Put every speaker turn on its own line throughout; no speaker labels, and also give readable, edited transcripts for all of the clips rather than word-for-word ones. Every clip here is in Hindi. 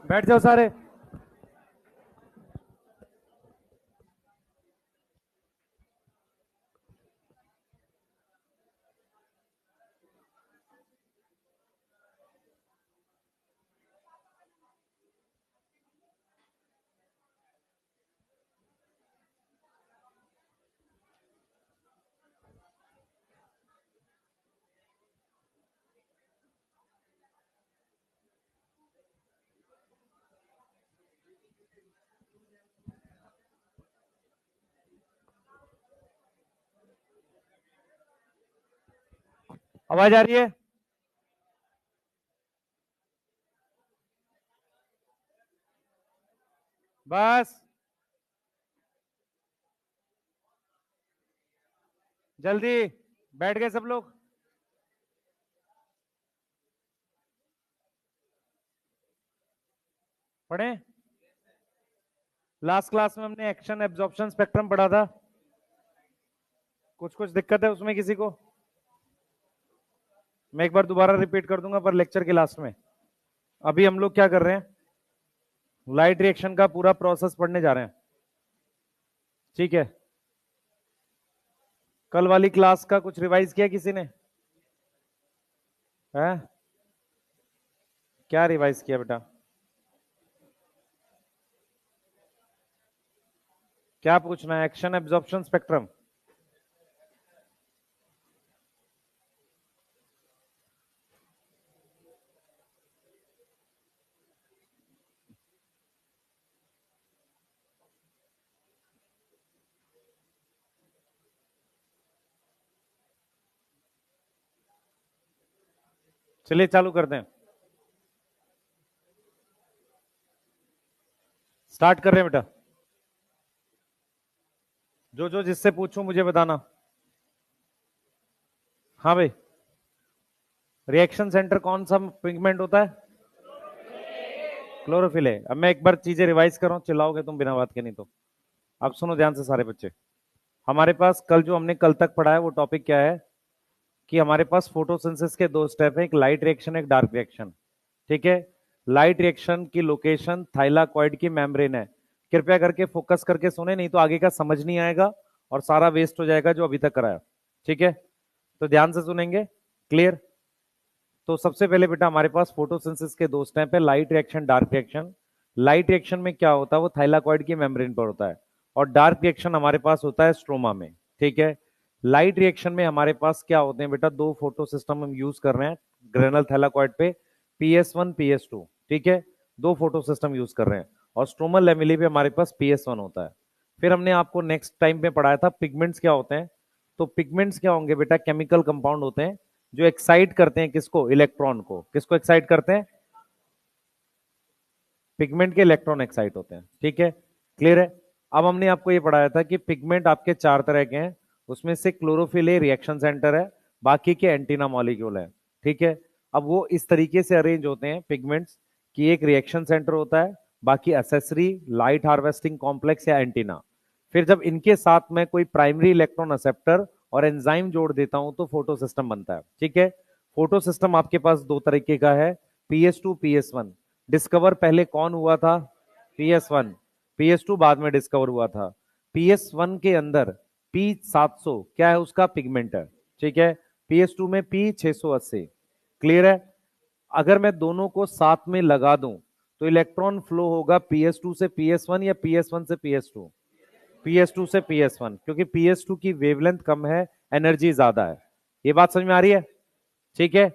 बैठ जाओ सारे। आवाज आ रही है? बस जल्दी बैठ गए सब लोग? पढ़े? लास्ट क्लास में हमने एक्शन एब्जॉर्प्शन स्पेक्ट्रम पढ़ा था। कुछ कुछ दिक्कत है उसमें किसी को? मैं एक बार दोबारा रिपीट कर दूंगा पर लेक्चर के लास्ट में। अभी हम लोग क्या कर रहे हैं, लाइट रिएक्शन का पूरा प्रोसेस पढ़ने जा रहे हैं। ठीक है, कल वाली क्लास का कुछ रिवाइज किया किसी ने? है? क्या रिवाइज किया बेटा? क्या पूछना है? Action absorption spectrum. चलिए चालू करते हैं, स्टार्ट कर रहे हैं बेटा। जो जो जिससे पूछूं मुझे बताना। हाँ भाई, रिएक्शन सेंटर कौन सा पिगमेंट होता है? क्लोरोफिल है। अब मैं एक बार चीजें रिवाइज कर रहा हूं, चिल्लाओगे तुम बिना बात के नहीं तो। अब सुनो ध्यान से सारे बच्चे। हमारे पास कल जो हमने कल तक पढ़ा है वो टॉपिक क्या है कि हमारे पास फोटोसिंथेसिस के दो स्टेप है, एक लाइट रिएक्शन एक डार्क रिएक्शन। ठीक है, लाइट रिएक्शन की लोकेशन थाइलाकॉइड की मेम्ब्रेन है। कृपया करके फोकस करके सुने, नहीं तो आगे का समझ नहीं आएगा और सारा वेस्ट हो जाएगा जो अभी तक कराया। ठीक है, तो ध्यान से सुनेंगे। क्लियर? तो सबसे पहले बेटा हमारे पास फोटोसिंथेसिस के दो स्टेप है, light reaction dark reaction. Light reaction में क्या होता है, वो थाइलाकॉइड की मेम्ब्रेन पर होता है, और डार्क रिएक्शन हमारे पास होता है स्ट्रोमा में। ठीक है, लाइट रिएक्शन में हमारे पास क्या होते हैं बेटा, दो फोटो सिस्टम हम यूज कर रहे हैं ग्रेनल थैलाकॉइड पे, PS1 PS2। ठीक है, दो फोटो सिस्टम यूज कर रहे हैं, और स्ट्रोमल लैमेली पे हमारे पास PS1 होता है। फिर हमने आपको नेक्स्ट टाइम में पढ़ाया था पिगमेंट्स क्या होते हैं। तो पिगमेंट्स क्या होंगे बेटा, केमिकल कंपाउंड होते हैं जो एक्साइट करते हैं किसको, इलेक्ट्रॉन को। किसको एक्साइट करते हैं? पिगमेंट के इलेक्ट्रॉन एक्साइट होते हैं। ठीक है, क्लियर है? अब हमने आपको ये पढ़ाया था कि पिगमेंट आपके चार तरह के हैं, उसमें से क्लोरोफिल ए रिएक्शन सेंटर है, बाकी के एंटीना मॉलिक्यूल है। ठीक है, अब वो इस तरीके से अरेंज होते हैं पिगमेंट्स कि एक रिएक्शन सेंटर होता है, बाकी एसेसरी लाइट हार्वेस्टिंग कॉम्प्लेक्स या एंटीना। फिर जब इनके साथ में कोई प्राइमरी इलेक्ट्रॉन एक्सेप्टर और एंजाइम जोड़ देता हूं तो फोटो सिस्टम बनता है। ठीक है, फोटो सिस्टम आपके पास दो तरीके का है, PS2 PS1। डिस्कवर पहले कौन हुआ था? PS1। PS2 बाद में डिस्कवर हुआ था। PS1 के अंदर P700 क्या है, उसका पिगमेंट है। ठीक है, PS2 में P680। क्लियर है? अगर मैं दोनों को साथ में लगा दूं तो इलेक्ट्रॉन फ्लो होगा PS2 से PS1 या PS1 से PS2? PS2 से PS1, क्योंकि PS2 की वेवलेंथ कम है, एनर्जी ज्यादा है। ये बात समझ में आ रही है? ठीक है,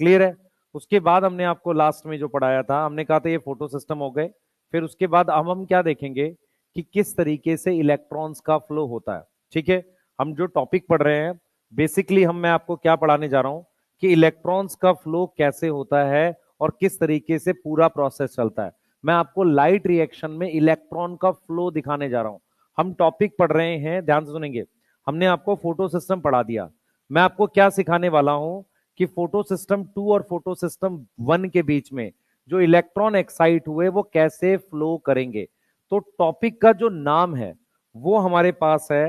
क्लियर है? उसके बाद हमने आपको लास्ट में जो पढ़ाया था, हमने कहा था ये फोटो सिस्टम हो गए। फिर उसके बाद अब हम क्या देखेंगे कि किस तरीके से इलेक्ट्रॉन्स का फ्लो होता है। ठीक है, हम जो टॉपिक पढ़ रहे हैं बेसिकली मैं आपको क्या पढ़ाने जा रहा हूं कि इलेक्ट्रॉन्स का फ्लो कैसे होता है और किस तरीके से पूरा प्रोसेस चलता है। मैं आपको लाइट रिएक्शन में इलेक्ट्रॉन का फ्लो दिखाने जा रहा हूं। हम टॉपिक पढ़ रहे हैं, ध्यान से सुनेंगे। हमने आपको फोटो सिस्टम पढ़ा दिया, मैं आपको क्या सिखाने वाला हूं कि फोटो सिस्टम 2 और फोटो सिस्टम 1 के बीच में जो इलेक्ट्रॉन एक्साइट हुए वो कैसे फ्लो करेंगे। तो टॉपिक का जो नाम है वो हमारे पास है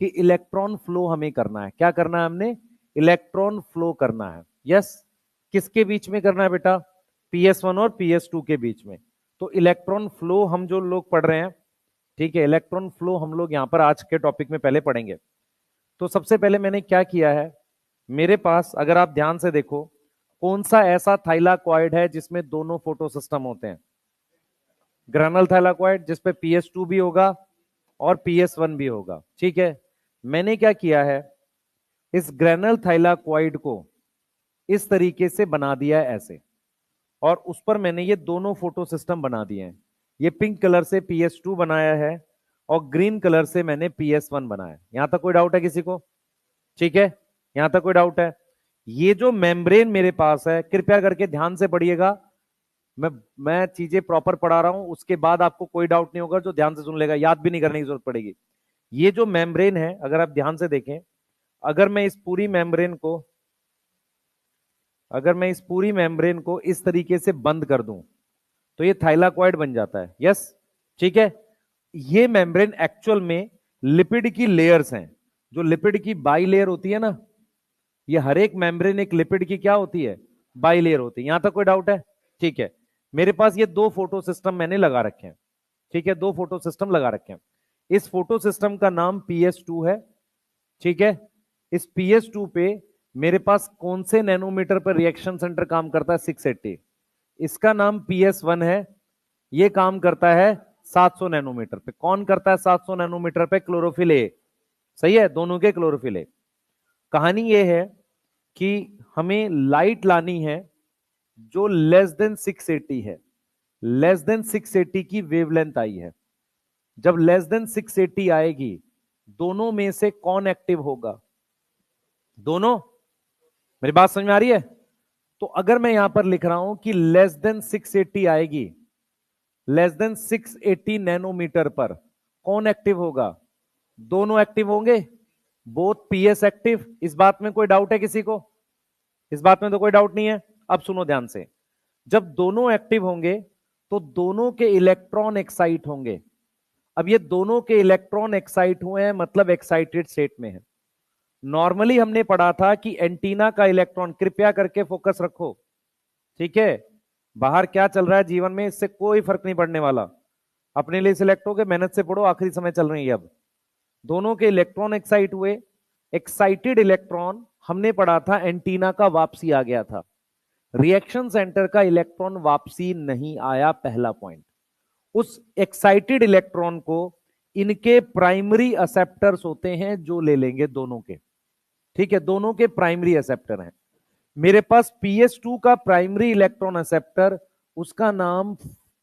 कि इलेक्ट्रॉन फ्लो हमें करना है। क्या करना है हमने? इलेक्ट्रॉन फ्लो करना है। यस, किसके बीच में करना है बेटा? PS1 और PS2 के बीच में। तो इलेक्ट्रॉन फ्लो हम जो लोग पढ़ रहे हैं, ठीक है, इलेक्ट्रॉन फ्लो हम लोग यहां पर आज के टॉपिक में पहले पढ़ेंगे। तो सबसे पहले मैंने क्या किया है, मेरे पास अगर आप ध्यान से देखो, कौन सा ऐसा थाइलाकॉइड है जिसमें दोनों फोटो सिस्टम होते हैं? ग्रेनल थाइलाकॉइड, जिसपे PS2 भी होगा और PS1 भी होगा। ठीक है, मैंने क्या किया है, इस ग्रेनल थाइलाकॉइड को इस तरीके से बना दिया है ऐसे, और उस पर मैंने ये दोनों फोटो सिस्टम बना दिए हैं। ये पिंक कलर से PS2 बनाया है और ग्रीन कलर से मैंने PS1 बनाया। यहां तक कोई डाउट है किसी को? ठीक है, यहां तक कोई डाउट है? ये जो मेम्ब्रेन मेरे पास है, कृपया करके ध्यान से पढ़िएगा, मैं चीजें प्रॉपर पढ़ा रहा हूं, उसके बाद आपको कोई डाउट नहीं होगा, जो ध्यान से सुन लेगा, याद भी नहीं करने की जरूरत पड़ेगी। ये जो मेम्ब्रेन है, अगर आप ध्यान से देखें, अगर मैं इस पूरी मेम्ब्रेन को इस तरीके से बंद कर दूं तो ये थाइलाकॉइड बन जाता है। यस, ठीक है। ये मेम्ब्रेन एक्चुअल में लिपिड की लेयर्स हैं, जो लिपिड की बाई लेयर होती है ना, ये हर एक मेम्ब्रेन एक लिपिड की क्या होती है? बाई लेयर होती है। यहां तक कोई डाउट है? ठीक है, मेरे पास ये दो फोटो सिस्टम मैंने लगा रखे हैं। ठीक है, दो फोटो सिस्टम लगा रखे हैं। इस फोटो सिस्टम का नाम PS2 है। ठीक है, इस PS2 पे मेरे पास कौन से नैनोमीटर पर रिएक्शन सेंटर काम करता है? 680। इसका नाम PS1 है, ये काम करता है 700 नैनोमीटर पे। कौन करता है 700 नैनोमीटर पे? Chlorophyll A. सही है, दोनों के क्लोरोफिल ए। कहानी ये है कि हमें लाइट लानी है जो लेस देन 680 है। लेस देन 680 की वेवलेंथ आई है। जब लेस देन 680 आएगी, दोनों में से कौन एक्टिव होगा? दोनों। मेरी बात समझ में आ रही है? तो अगर मैं यहां पर लिख रहा हूं कि लेस देन 680 आएगी, लेस देन 680 नैनोमीटर पर कौन एक्टिव होगा? दोनों एक्टिव होंगे, बोथ PS एक्टिव। इस बात में कोई डाउट है किसी को? इस बात में तो कोई डाउट नहीं है। अब सुनो ध्यान से, जब दोनों एक्टिव होंगे तो दोनों के इलेक्ट्रॉन एक्साइट होंगे। अब ये दोनों के इलेक्ट्रॉन एक्साइट हुए हैं, मतलब एक्साइटेड स्टेट में है। नॉर्मली हमने पढ़ा था कि एंटीना का इलेक्ट्रॉन, कृपया करके फोकस रखो, ठीक है, बाहर क्या चल रहा है जीवन में इससे कोई फर्क नहीं पड़ने वाला, अपने लिए सिलेक्ट हो गए, मेहनत से पढ़ो, आखिरी समय चल रही है। अब दोनों के इलेक्ट्रॉन एक्साइट हुए, एक्साइटेड इलेक्ट्रॉन हमने पढ़ा था एंटीना का वापसी आ गया था, रिएक्शन सेंटर का इलेक्ट्रॉन वापसी नहीं आया। पहला पॉइंट, उस एक्साइटेड इलेक्ट्रॉन को इनके प्राइमरी एक्सेप्टर्स होते हैं जो ले लेंगे दोनों के। ठीक है, दोनों के प्राइमरी एक्सेप्टर हैं। मेरे पास PS2 का प्राइमरी इलेक्ट्रॉन एक्सेप्टर, उसका नाम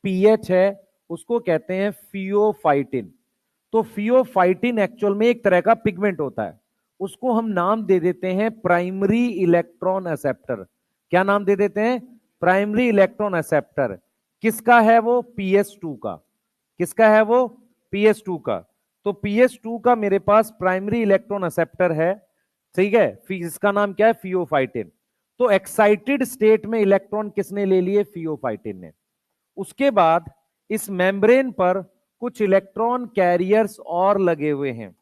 PH है, उसको कहते हैं फियोफाइटिन। तो फियोफाइटिन एक्चुअल में एक तरह का पिगमेंट होता है, उसको हम नाम दे देते हैं प्राइमरी इलेक्ट्रॉन एक्सेप्टर। क्या नाम दे देते हैं? Primary electron acceptor. किसका है वो? PS2 का। किसका है वो? PS2 का। तो PS2 का मेरे पास प्राइमरी इलेक्ट्रॉन एक्सेप्टर है, ठीक है, इसका नाम क्या है? फियोफाइटिन। तो एक्साइटेड स्टेट में इलेक्ट्रॉन किसने ले लिए? फियोफाइटिन ने। उसके बाद इस मेम्ब्रेन पर कुछ इलेक्ट्रॉन कैरियर्स और लगे हुए हैं,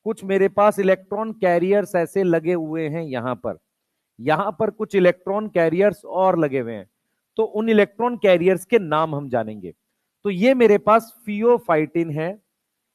कुछ मेरे पास इलेक्ट्रॉन कैरियर्स ऐसे लगे हुए हैं यहां पर कुछ इलेक्ट्रॉन कैरियर्स और लगे हुए हैं। तो उन इलेक्ट्रॉन कैरियर्स के नाम हम जानेंगे। तो ये मेरे पास फियोफाइटिन है,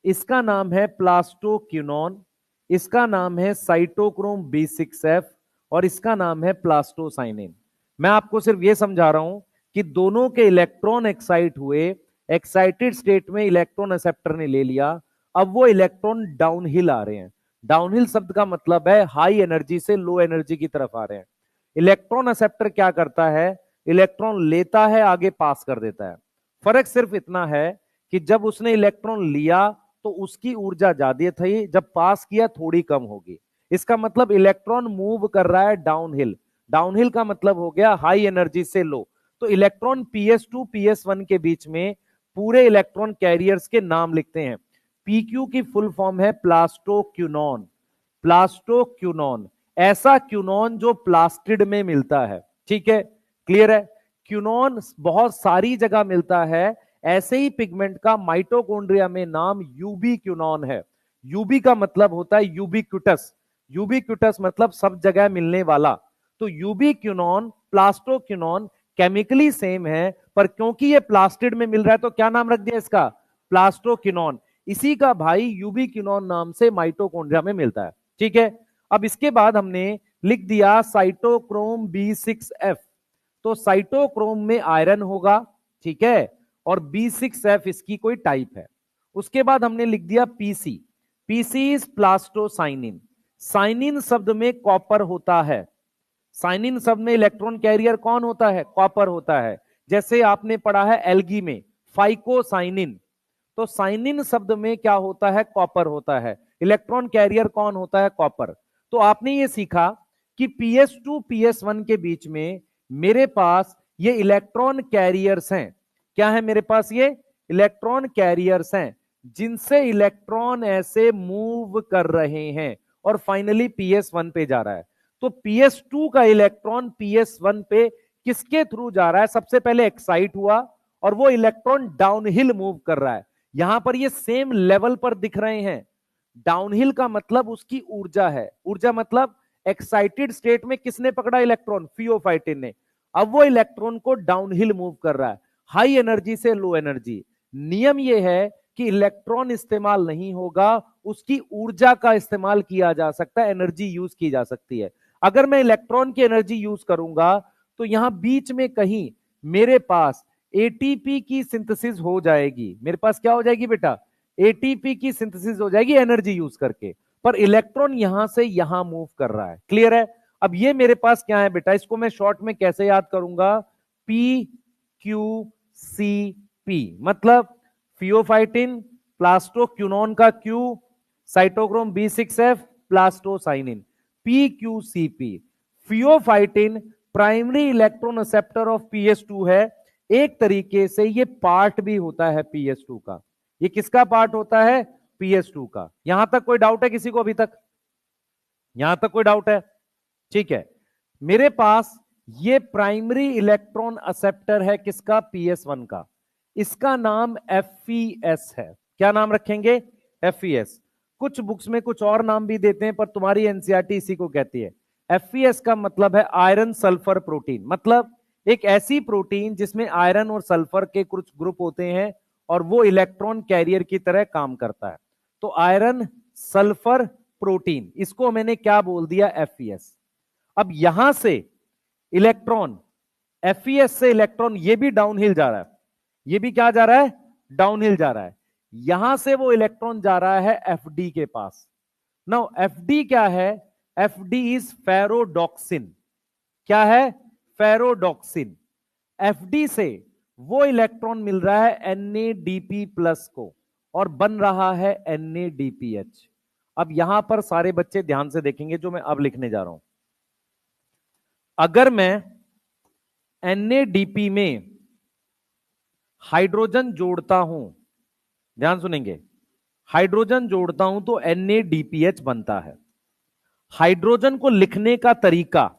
इसका नाम है प्लास्टोक्विनोन, इसका नाम है साइटोक्रोम B6F, और इसका नाम है प्लास्टोसाइनिन। मैं आपको सिर्फ ये समझा रहा हूं कि दोनों के इलेक्ट्रॉन एक्साइट हुए, एक्साइटेड स्टेट में इलेक्ट्रॉन एक्सेप्टर ने ले लिया, अब वो इलेक्ट्रॉन डाउनहिल आ रहे हैं। डाउनहिल शब्द का मतलब है हाई एनर्जी से लो एनर्जी की तरफ आ रहे हैं। इलेक्ट्रॉन एक्सेप्टर क्या करता है? इलेक्ट्रॉन लेता है, आगे पास कर देता है। फर्क सिर्फ इतना है कि जब उसने इलेक्ट्रॉन लिया तो उसकी ऊर्जा ज्यादा थी, जब पास किया थोड़ी कम होगी। इसका मतलब इलेक्ट्रॉन मूव कर रहा है डाउनहिल। डाउनहिल का मतलब हो गया हाई एनर्जी से लो। तो इलेक्ट्रॉन PS2 PS1 के बीच में पूरे इलेक्ट्रॉन कैरियर्स के नाम लिखते हैं। PQ की फुल फॉर्म है प्लास्टोक्विनोन। प्लास्टोक्विनोन, ऐसा क्विनोन जो प्लास्टिड में मिलता है। ठीक है, क्लियर है? क्विनोन बहुत सारी जगह मिलता है। ऐसे ही पिगमेंट का माइटोकॉन्ड्रिया में नाम यूबीक्विनोन है। यूबी का मतलब होता है यूबिक्विटस, यूबिक्विटस मतलब सब जगह मिलने वाला। तो यूबीक्विनोन, प्लास्टोक्विनोन केमिकली सेम है, पर क्योंकि ये प्लास्टिड में मिल रहा है तो क्या नाम रख दिया इसका, प्लास्टोक्विनोन। इसी का भाई यूबिक्विनोन नाम से माइटोकॉन्ड्रिया में मिलता है। ठीक है, अब इसके बाद हमने लिख दिया साइटोक्रोम B6F। तो साइटोक्रोम में आयरन होगा, ठीक है, और B6F इसकी कोई टाइप है। उसके बाद हमने लिख दिया PC. PC is plastocyanin. Cyanin शब्द में कॉपर होता है। साइनिन शब्द में इलेक्ट्रॉन कैरियर कौन होता है, कॉपर होता है। जैसे आपने पढ़ा है एल्गी में फाइकोसाइनिन, तो साइनिन शब्द में क्या होता है, कॉपर होता है। इलेक्ट्रॉन कैरियर कौन होता है, कॉपर। तो आपने ये सीखा कि PS2 PS1 के बीच में मेरे पास ये इलेक्ट्रॉन कैरियर्स हैं। क्या है मेरे पास, ये इलेक्ट्रॉन कैरियर्स हैं जिनसे इलेक्ट्रॉन ऐसे मूव कर रहे हैं और फाइनली PS1 पे जा रहा है। तो PS2 का इलेक्ट्रॉन PS1 पे किसके थ्रू जा रहा है, सबसे पहले एक्साइट हुआ और वो इलेक्ट्रॉन डाउनहिल मूव कर रहा है। यहां पर ये सेम लेवल पर दिख रहे हैं। डाउनहिल का मतलब उसकी ऊर्जा है, ऊर्जा मतलब एक्साइटेड स्टेट में किसने पकड़ा इलेक्ट्रॉन, फियोफाइटिन ने। अब वो इलेक्ट्रॉन को डाउनहिल मूव कर रहा है, हाई एनर्जी से लो एनर्जी। नियम यह है कि इलेक्ट्रॉन इस्तेमाल नहीं होगा, उसकी ऊर्जा का इस्तेमाल किया जा सकता है, एनर्जी यूज की जा सकती है। अगर मैं इलेक्ट्रॉन की एनर्जी यूज करूंगा तो यहां बीच में कहीं मेरे पास एटीपी की सिंथेसिस हो जाएगी। मेरे पास क्या हो जाएगी बेटा, एटीपी की सिंथेसिस हो जाएगी एनर्जी यूज करके, पर इलेक्ट्रॉन यहां से यहां मूव कर रहा है। क्लियर है। अब ये मेरे पास क्या है बेटा, इसको मैं शॉर्ट में कैसे याद करूंगा, PQCP, मतलब फियोफाइटिन प्लास्टोक्विनोन का Q, cytochrome B6F plastocyanin, PQCP। Pheophytin primary electron acceptor of PS2 है। एक तरीके से ये पार्ट भी होता है PS2 का। ये किसका पार्ट होता है, PS2 का। यहां तक कोई डाउट है किसी को अभी तक, यहां तक कोई डाउट है, ठीक है। मेरे पास ये प्राइमरी इलेक्ट्रॉन एक्सेप्टर है किसका, PS1 का। इसका नाम FES है। क्या नाम रखेंगे, FES। कुछ बुक्स में कुछ और नाम भी देते हैं, पर तुम्हारी एनसीईआरटी इसी को कहती है। FES का मतलब है आयरन सल्फर प्रोटीन, मतलब एक ऐसी प्रोटीन जिसमें आयरन और सल्फर के कुछ ग्रुप होते हैं और वो इलेक्ट्रॉन कैरियर की तरह काम करता है। तो आयरन सल्फर प्रोटीन, इसको मैंने क्या बोल दिया, FES। अब यहां से इलेक्ट्रॉन, FES से इलेक्ट्रॉन ये भी डाउनहिल जा रहा है, ये भी क्या जा रहा है, डाउनहिल जा रहा है। यहां से वो इलेक्ट्रॉन जा रहा है FD के पास। नाउ FD क्या है, FD इज फेरोडॉक्सिन। क्या है, फेरोडॉक्सिन। FD से वो इलेक्ट्रॉन मिल रहा है NADP प्लस को और बन रहा है NADPH। अब यहां पर सारे बच्चे ध्यान से देखेंगे जो मैं अब लिखने जा रहा हूं। अगर मैं NADP में हाइड्रोजन जोड़ता हूं, ध्यान सुनेंगे, हाइड्रोजन जोड़ता हूं तो NADPH बनता है। हाइड्रोजन को लिखने का तरीका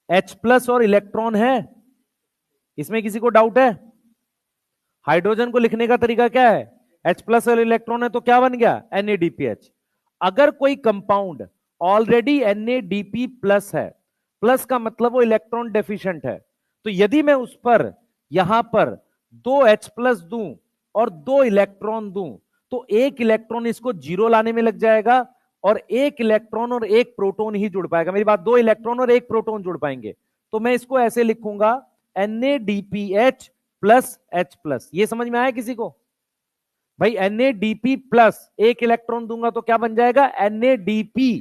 H प्लस और इलेक्ट्रॉन है, इसमें किसी को डाउट है? हाइड्रोजन को लिखने का तरीका क्या है, H प्लस और इलेक्ट्रॉन है, तो क्या बन गया, NADPH। अगर कोई कंपाउंड ऑलरेडी NADP प्लस है, प्लस का मतलब वो इलेक्ट्रॉन डेफिशिएंट है, तो यदि मैं उस पर यहां पर 2 H प्लस दूं और 2 इलेक्ट्रॉन दूं, तो एक इलेक्ट्रॉन इसको जीरो लाने में लग जाएगा और एक इलेक्ट्रॉन और एक प्रोटॉन ही जुड़ पाएगा। मेरी बात, 2 इलेक्ट्रॉन और एक प्रोटॉन जुड़ पाएंगे। तो मैं इसको ऐसे लिखूंगा NADPH प्लस H प्लस। ये समझ में आया किसी को? भाई NADP प्लस एक इलेक्ट्रॉन दूंगा तो क्या बन जाएगा, NADP,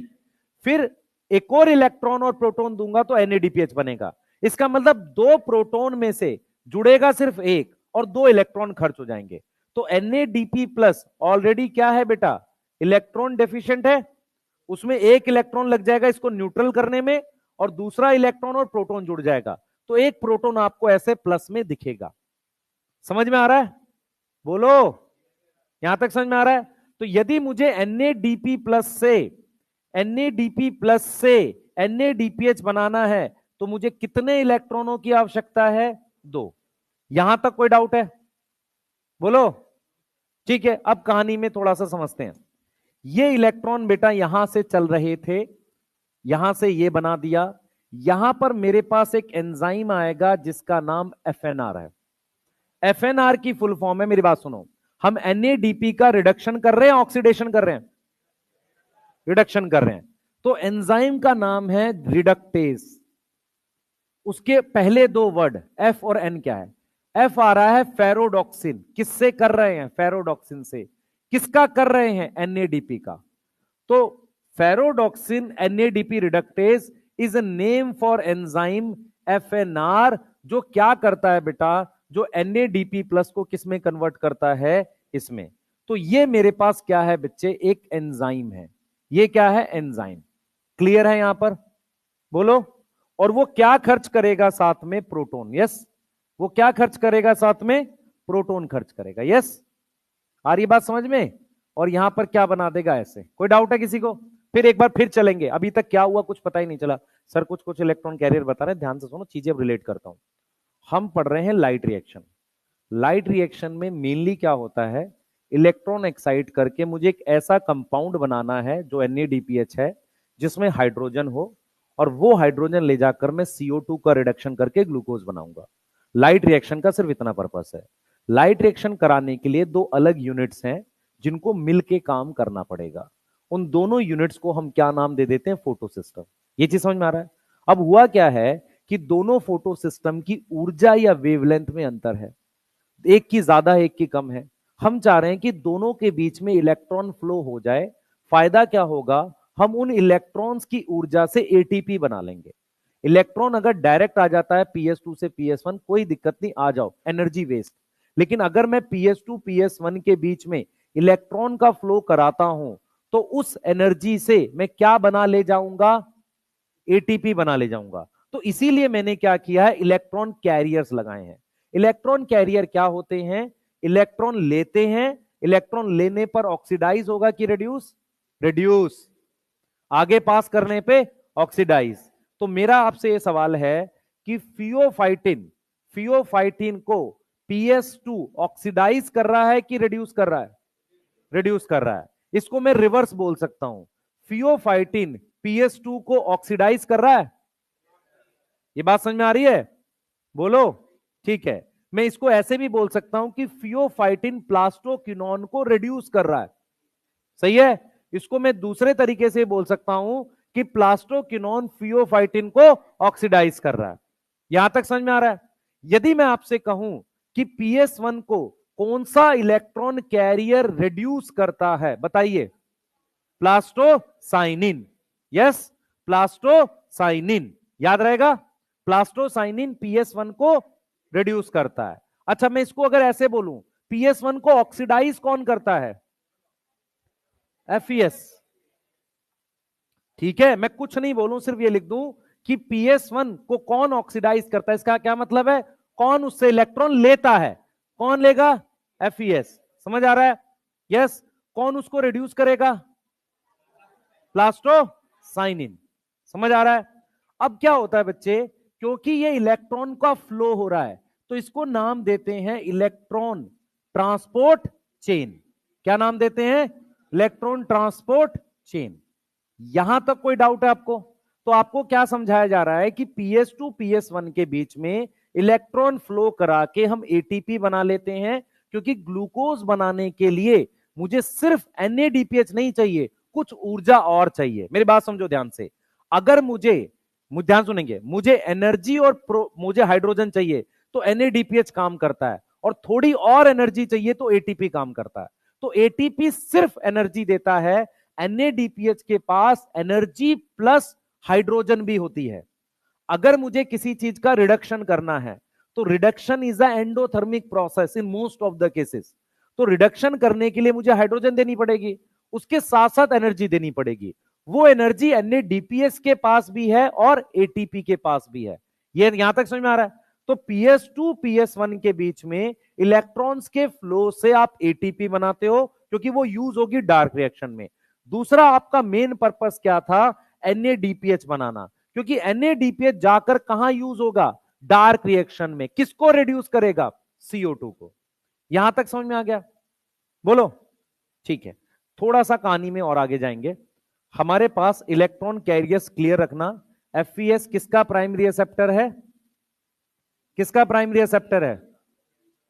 फिर एक और इलेक्ट्रॉन और प्रोटॉन दूंगा तो NADPH बनेगा। इसका मतलब 2 प्रोटॉन में से जुड़ेगा सिर्फ एक और 2 इलेक्ट्रॉन खर्च हो जाएंगे। तो NADP प्लस ऑलरेडी क्या है बेटा, इलेक्ट्रॉन डेफिशिएंट है, उसमें एक इलेक्ट्रॉन लग जाएगा इसको न्यूट्रल करने में और दूसरा इलेक्ट्रॉन और प्रोटॉन जुड़ जाएगा, तो एक प्रोटॉन आपको ऐसे प्लस में दिखेगा। समझ में आ रहा है? बोलो, यहां तक समझ में आ रहा है? तो यदि मुझे NADP प्लस से NADPH बनाना है तो मुझे कितने इलेक्ट्रॉनों की आवश्यकता है, 2। यहां तक कोई डाउट है? बोलो। ठीक है, अब कहानी में थोड़ा सा समझते हैं। ये इलेक्ट्रॉन बेटा यहां से चल रहे थे, यहां से ये बना दिया, यहां पर मेरे पास एक एंजाइम आएगा जिसका नाम एफएनआर है। एफएनआर की फुल फॉर्म है, मेरी बात सुनो, हम एनएडीपी का रिडक्शन कर रहे हैं, ऑक्सीडेशन कर रहे हैं, रिडक्शन कर रहे हैं। तो एंजाइम का नाम है रिडक्टेज। उसके पहले दो वर्ड एफ और एन क्या है? एफ आ रहा है फेरोडॉक्सिन, किससे कर रहे हैं? फेरोडॉक्सिन से। किसका कर रहे हैं? एनएडीपी का। तो ferredoxin NADP reductase is a name for enzyme FNR, जो क्या करता है बेटा, जो एनएडीपी प्लस को किस में कन्वर्ट करता है? इसमें। तो ये मेरे पास क्या है बच्चे? एक एंजाइम है। ये क्या है? एंजाइम। क्लियर है यहां पर? बोलो। और वो क्या खर्च करेगा साथ में? प्रोटॉन। यस, वो क्या खर्च करेगा साथ में? प्रोटॉन खर्च करेगा। यस, आ रही बात समझ में? और यहां पर क्या बना देगा ऐसे? कोई डाउट है किसी को? फिर एक बार फिर चलेंगे, अभी तक क्या हुआ कुछ पता ही नहीं चला। सर कुछ कुछ इलेक्ट्रॉन कैरियर बता रहे हैं, ध्यान से सुनो, चीजें अब रिलेट करता हूं। हम पढ़ रहे हैं लाइट रिएक्शन। लाइट रिएक्शन में मेनली क्या होता है? इलेक्ट्रॉन एक्साइट करके मुझे एक ऐसा कंपाउंड बनाना है जो NaDPH है, जिसमें हाइड्रोजन हो, और वो हाइड्रोजन ले जाकर मैं CO2 का रिडक्शन करके ग्लूकोज बनाऊंगा। लाइट रिएक्शन का सिर्फ इतना पर्पस है। लाइट रिएक्शन कराने के लिए दो अलग यूनिट्स हैं जिनको मिलके काम करना पड़ेगा। उन दोनों यूनिट्स को हम क्या नाम दे देते हैं? Photo system. ये चीज समझ में आ रहा है? अब हुआ क्या है कि दोनों फोटो सिस्टम की ऊर्जा या वेवलेंथ में अंतर है, एक की ज्यादा एक की कम है। हम चाह रहे हैं कि दोनों के बीच में इलेक्ट्रॉन फ्लो हो जाए। फायदा क्या होगा? हम उन इलेक्ट्रॉन्स की ऊर्जा से एटीपी बना लेंगे। इलेक्ट्रॉन अगर डायरेक्ट आ जाता है PS2 से PS1, कोई दिक्कत नहीं, आ जाओ, एनर्जी वेस्ट। लेकिन अगर मैं PS2 PS1 के बीच में इलेक्ट्रॉन का फ्लो कराता हूं, तो उस एनर्जी से मैं क्या बना ले जाऊंगा? एटीपी बना ले जाऊंगा। तो इसीलिए मैंने क्या किया है? इलेक्ट्रॉन कैरियर्स लगाए हैं। इलेक्ट्रॉन कैरियर क्या होते हैं? इलेक्ट्रॉन लेते हैं, इलेक्ट्रॉन लेने पर ऑक्सीडाइज होगा कि रिड्यूस? रिड्यूस। आगे पास करने पे ऑक्सीडाइज। तो मेरा आपसे यह सवाल है कि फियोफाइटिन, फियोफाइटिन को PS2 ऑक्सीडाइज कर रहा है कि रिड्यूस कर रहा है? रिड्यूस कर रहा है। इसको मैं रिवर्स बोल सकता हूं, फियोफाइटिन PS2 को ऑक्सीडाइज कर रहा है। ये बात समझ में आ रही है? बोलो। ठीक है, मैं इसको ऐसे भी बोल सकता हूं कि फियोफाइटिन प्लास्टोक्विनोन को रिड्यूस कर रहा है। सही है। इसको मैं दूसरे तरीके से बोल सकता हूं कि प्लास्टोक्विनोन फियोफाइटिन को ऑक्सीडाइज कर रहा है। यहां तक समझ में आ रहा है? यदि मैं आपसे कहूं कि PS1 को कौन सा इलेक्ट्रॉन कैरियर रिड्यूस करता है, बताइए? प्लास्टोसाइनिन। यस, प्लास्टोसाइनिन, याद रहेगा? प्लास्टोसाइनिन PS1 को रिड्यूस करता है। अच्छा, मैं इसको अगर ऐसे बोलूं, PS1 को ऑक्सीडाइज कौन करता है? FeS। ठीक है, मैं कुछ नहीं बोलूं, सिर्फ ये लिख दूं कि PS1 को कौन ऑक्सीडाइज करता है। इसका क्या मतलब है? कौन उससे इलेक्ट्रॉन लेता है? कौन लेगा? FeS। समझ आ रहा है? यस। कौन उसको रिड्यूस करेगा? प्लास्टोसाइनिन। समझ आ रहा है? अब क्या होता है बच्चे, क्योंकि ये इलेक्ट्रॉन का फ्लो हो रहा है, तो इसको नाम देते हैं इलेक्ट्रॉन ट्रांसपोर्ट चेन। क्या नाम देते हैं? Electron transport chain. यहां तक कोई डाउट है आपको? तो आपको क्या समझाया जा रहा है कि PS2 PS1 के बीच में इलेक्ट्रॉन फ्लो करा के हम एटीपी बना लेते हैं, क्योंकि ग्लूकोज बनाने के लिए मुझे सिर्फ NADPH नहीं चाहिए, कुछ ऊर्जा और चाहिए। मेरी बात समझो ध्यान से। अगर मुझे ध्यान सुनेंगे, मुझे एनर्जी और मुझे हाइड्रोजन चाहिए तो NADPH काम करता है, और थोड़ी और एनर्जी चाहिए तो ATP काम करता है। तो ATP सिर्फ एनर्जी देता है, NADPH के पास एनर्जी प्लस हाइड्रोजन भी होती है। अगर मुझे किसी चीज का रिडक्शन करना है, तो reduction is a endothermic process in most of the cases. तो रिडक्शन करने के लिए मुझे हाइड्रोजन देनी पड़ेगी, उसके साथ साथ एनर्जी देनी पड़ेगी। वो एनर्जी NADPH के पास भी है और ATP के पास भी है। ये यहां तक समझ में आ रहा है? तो PS2 PS1 के बीच में इलेक्ट्रॉन्स के फ्लो से आप ATP बनाते हो, क्योंकि वो यूज होगी डार्क रिएक्शन में। दूसरा आपका मेन पर्पस क्या था? NADPH बनाना, क्योंकि NADPH जाकर कहां यूज होगा? डार्क रिएक्शन में। किसको रिड्यूस करेगा? CO2 को। यहां तक समझ में आ गया? बोलो। ठीक है, थोड़ा सा कहानी में और आगे जाएंगे। हमारे पास इलेक्ट्रॉन कैरियर्स, क्लियर रखना, FeS किसका प्राइमरी एक्सेप्टर है? किसका प्राइमरी एक्सेप्टर है?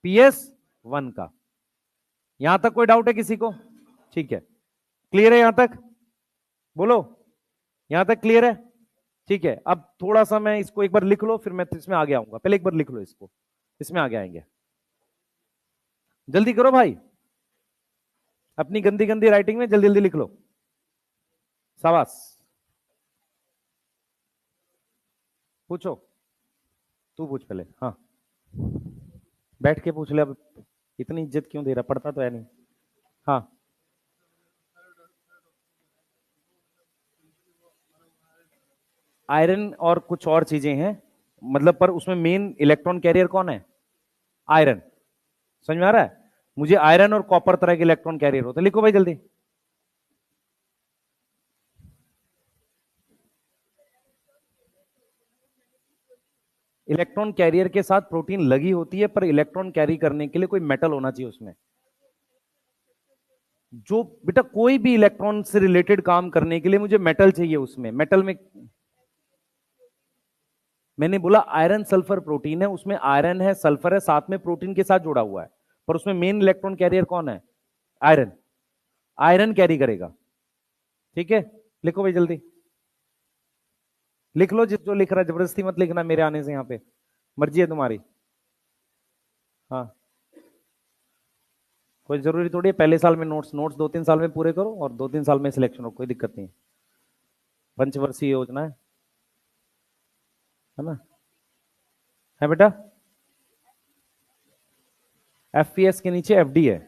PS1 का। यहां तक कोई डाउट है किसी को? ठीक है, क्लियर है यहां तक? बोलो, यहां तक क्लियर है? ठीक है, अब थोड़ा सा मैं इसको एक बार लिख लो, फिर मैं इसमें आगे आऊंगा। पहले एक बार लिख लो इसको, इसमें आगे आएंगे। जल्दी करो भाई, अपनी गंदी गंदी राइटिंग में जल्दी जल्दी लिख लो। शाबाश, पूछो, तू पूछ पहले। हाँ, बैठ के पूछ ले, अब इतनी इज्जत क्यों दे रहा? पढ़ता तो है नहीं। हाँ, आयरन और कुछ और चीजें हैं, मतलब पर उसमें मेन इलेक्ट्रॉन कैरियर कौन है? आयरन। समझ में आ रहा है? मुझे आयरन और कॉपर तरह के इलेक्ट्रॉन कैरियर होते हैं। लिखो भाई जल्दी। इलेक्ट्रॉन कैरियर के साथ प्रोटीन लगी होती है, पर इलेक्ट्रॉन कैरी करने के लिए कोई मेटल होना चाहिए उसमें। जो बेटा कोई भी इलेक्ट्रॉन से रिलेटेड काम करने के लिए मुझे मेटल चाहिए उसमें। मेटल में मैंने बोला आयरन सल्फर प्रोटीन है, उसमें आयरन है, सल्फर है, साथ में प्रोटीन के साथ जुड़ा हुआ है, पर उसमें मेन इलेक्ट्रॉन कैरियर कौन है? आयरन। आयरन कैरी करेगा। ठीक है, लिखो भाई जल्दी, लिख लो जिस जो लिख रहा है। जबरदस्ती मत लिखना मेरे आने से, यहां पे मर्जी है तुम्हारी। हाँ, कोई जरूरी थोड़ी है पहले साल में नोट्स नोट्स 2-3 साल में पूरे करो और 2-3 साल में सिलेक्शन हो, कोई दिक्कत नहीं है। पंचवर्षीय योजना है ना? है बेटा? FeS के नीचे FD है,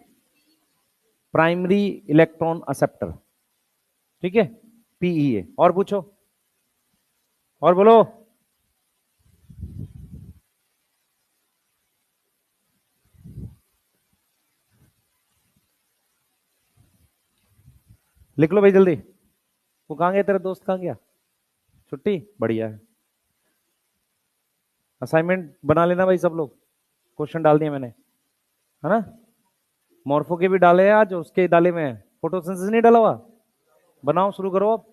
प्राइमरी इलेक्ट्रॉन एक्सेप्टर। ठीक है, PEA। और पूछो, और बोलो। लिख लो भाई जल्दी। वो कहां गया तेरा दोस्त? कहां गया? छुट्टी? बढ़िया है। असाइनमेंट बना लेना भाई सब लोग, क्वेश्चन डाल दिए मैंने, है ना? मॉर्फो के भी डाले हैं आज, उसके डाले में है। फोटोसिंथेसिस नहीं डाला हुआ? बनाओ, शुरू करो अब।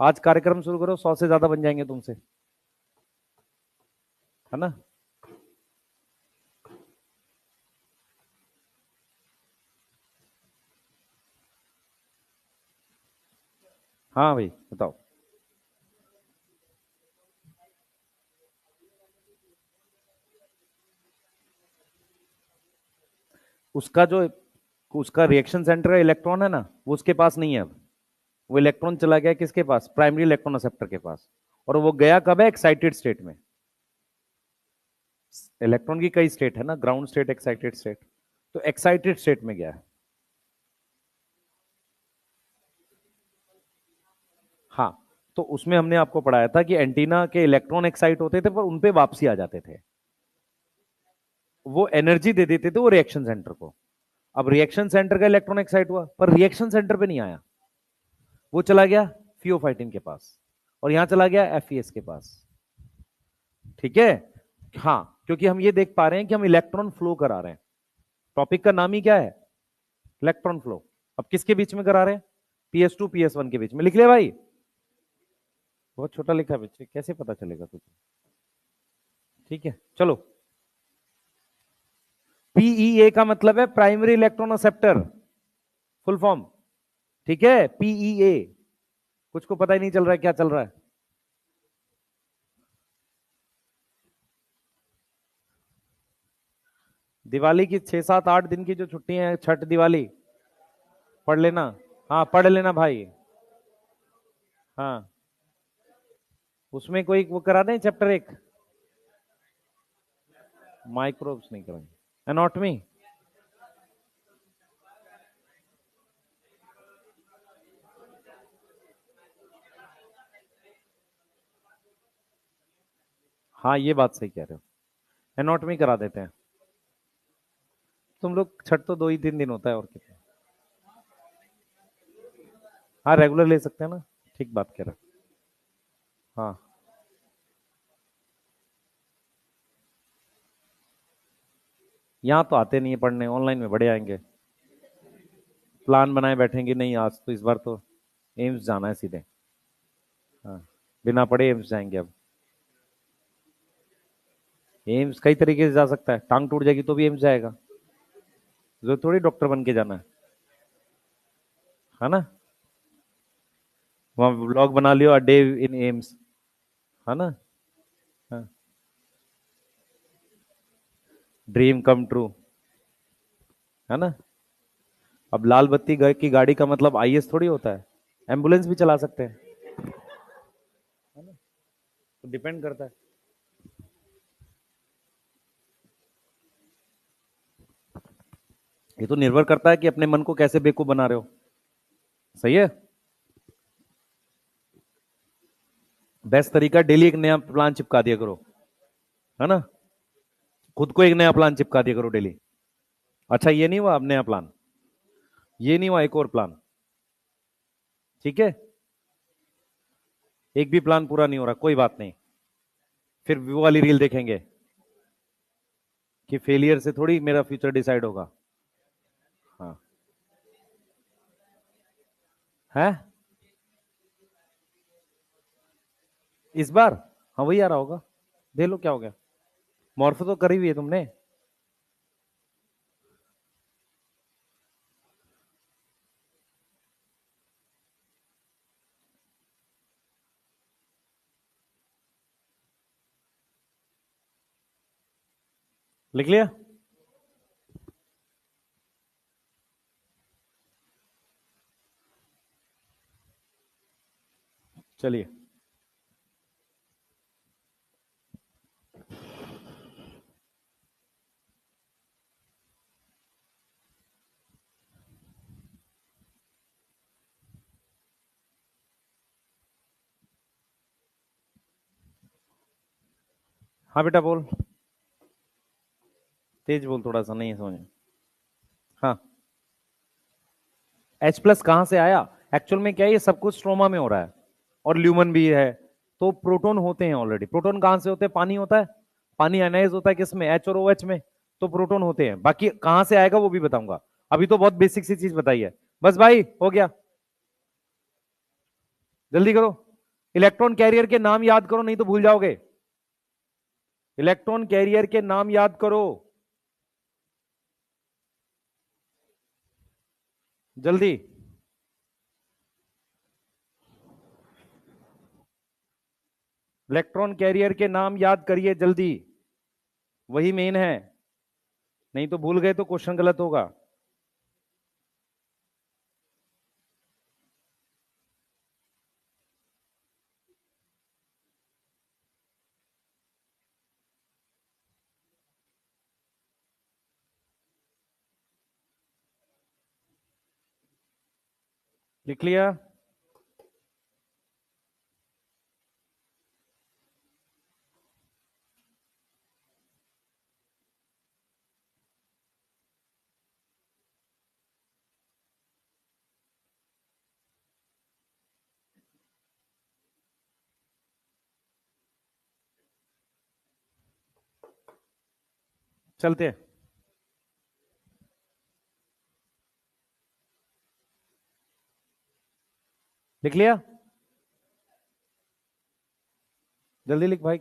आज कार्यक्रम शुरू करो, 100 से ज्यादा बन जाएंगे तुमसे, है ना? हाँ भाई बताओ। उसका जो उसका रिएक्शन सेंटर का इलेक्ट्रॉन है ना, वो उसके पास नहीं है अब। वो इलेक्ट्रॉन चला गया किसके पास? प्राइमरी इलेक्ट्रॉन एक्सेप्टर के पास। और वो गया कब है? एक्साइटेड स्टेट में। इलेक्ट्रॉन की कई स्टेट है ना, ग्राउंड स्टेट, एक्साइटेड स्टेट। तो एक्साइटेड स्टेट में गया है। हाँ, तो उसमें हमने आपको पढ़ाया था कि एंटीना के इलेक्ट्रॉन एक्साइट होते थे, पर उनपे वापसी आ जाते थे। वो एनर्जी दे देते थे वो रिएक्शन सेंटर को। अब रिएक्शन सेंटर का इलेक्ट्रॉन एक्साइट हुआ, पर रिएक्शन सेंटर पे नहीं आया, वो चला गया फियोफाइटिन के पास, और यहां चला गया FeS के पास। ठीक है? हाँ, क्योंकि हम ये देख पा रहे हैं कि हम इलेक्ट्रॉन फ्लो करा रहे हैं। टॉपिक का नाम ही क्या है? Electron flow. अब किसके बीच में करा रहे हैं? PS2 PS1 के बीच में। लिख लिया भाई? बहुत छोटा लिखा है बच्चे, कैसे पता चलेगा तुझे? ठीक है, चलो। PEA का मतलब है primary electron acceptor, full form. ठीक है, PEA। कुछ को पता ही नहीं चल रहा है क्या चल रहा है? दिवाली की 6-7-8 दिन की जो छुट्टियां हैं, छठ दिवाली, पढ़ लेना। हाँ, पढ़ लेना भाई। हाँ, उसमें कोई वो करा दें चैप्टर एक, माइक्रोब्स नहीं कराएंगे, एनाटॉमी। हाँ, ये बात सही कह रहे हो, एनाटॉमी करा देते हैं। तुम लोग छठ तो 2 ही 3 दिन होता है, और कितना? हाँ, रेगुलर ले सकते हैं ना, ठीक बात कह रहे हो। हाँ, यहाँ तो आते नहीं है पढ़ने, ऑनलाइन में बड़े आएंगे। प्लान बनाए बैठेंगे, नहीं आज तो इस बार तो एम्स जाना है सीधे। हाँ, बिना पढ़े एम्स जाएंगे अब? एम्स कई तरीके से जा सकता है, टांग टूट जाएगी तो भी एम्स जाएगा, जो थोड़ी डॉक्टर बन के जाना है ना। वहां व्लॉग बना लियो, अ डे इन एम्स, है ना। हाँ, ड्रीम कम ट्रू, है ना। अब लाल बत्ती की गाड़ी का मतलब आईएएस थोड़ी होता है, एम्बुलेंस भी चला सकते हैं, है ना। तो डिपेंड करता है। ये तो निर्भर करता है कि अपने मन को कैसे बेवकूफ बना रहे हो। सही है। बेस्ट तरीका, डेली एक नया प्लान चिपका दिया करो, है ना। खुद को एक नया प्लान चिपका दिया करो डेली। अच्छा, ये नहीं हुआ अब नया प्लान, ये नहीं हुआ एक और प्लान, ठीक है। एक भी प्लान पूरा नहीं हो रहा, कोई बात नहीं, फिर वो वाली रील देखेंगे कि फेलियर से थोड़ी मेरा फ्यूचर डिसाइड होगा। हाँ। है इस बार, हाँ वही आ रहा होगा, देख लो क्या हो गया। मॉर्फो तो करी हुई है तुमने। लिख लिया। चलिए, हाँ बेटा बोल, तेज बोल, थोड़ा सा नहीं समझ। हाँ, H प्लस कहां से आया? एक्चुअल में क्या है, ये सब कुछ स्ट्रोमा में हो रहा है, और ल्यूमन भी है। तो प्रोटॉन होते हैं ऑलरेडी। प्रोटॉन कहां से होते हैं? पानी होता है, पानी आयनाइज होता है किसमें? H और OH में। तो प्रोटॉन होते हैं, बाकी कहां से आएगा वो भी बताऊंगा। अभी तो बहुत बेसिक सी चीज बताई है। बस भाई हो गया, जल्दी करो। इलेक्ट्रॉन कैरियर के नाम याद करो, नहीं तो भूल जाओगे। इलेक्ट्रॉन कैरियर के नाम याद करो, जल्दी। इलेक्ट्रॉन कैरियर के नाम याद करिए जल्दी, वही मेन है। नहीं तो भूल गए तो क्वेश्चन गलत होगा। लिख लिया। चलते हैं। लिख लिया, जल्दी लिख भाई।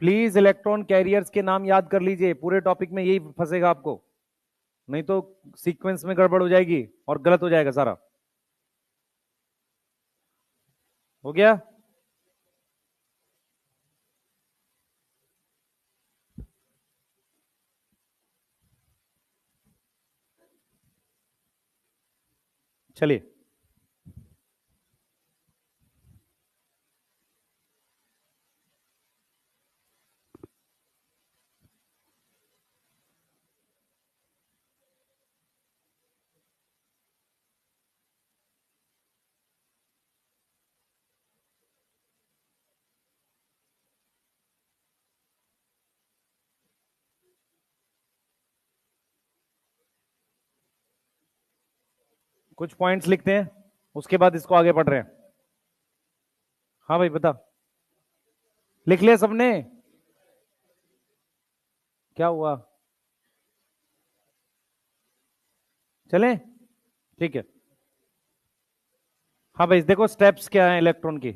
प्लीज इलेक्ट्रॉन कैरियर्स के नाम याद कर लीजिए, पूरे टॉपिक में यही फंसेगा आपको, नहीं तो सीक्वेंस में गड़बड़ हो जाएगी और गलत हो जाएगा सारा। हो गया। चलिए, कुछ पॉइंट्स लिखते हैं, उसके बाद इसको आगे पढ़ रहे हैं। हाँ भाई बता। लिख लिया सबने? क्या हुआ? चलें? ठीक है। हाँ भाई देखो स्टेप्स क्या है इलेक्ट्रॉन की।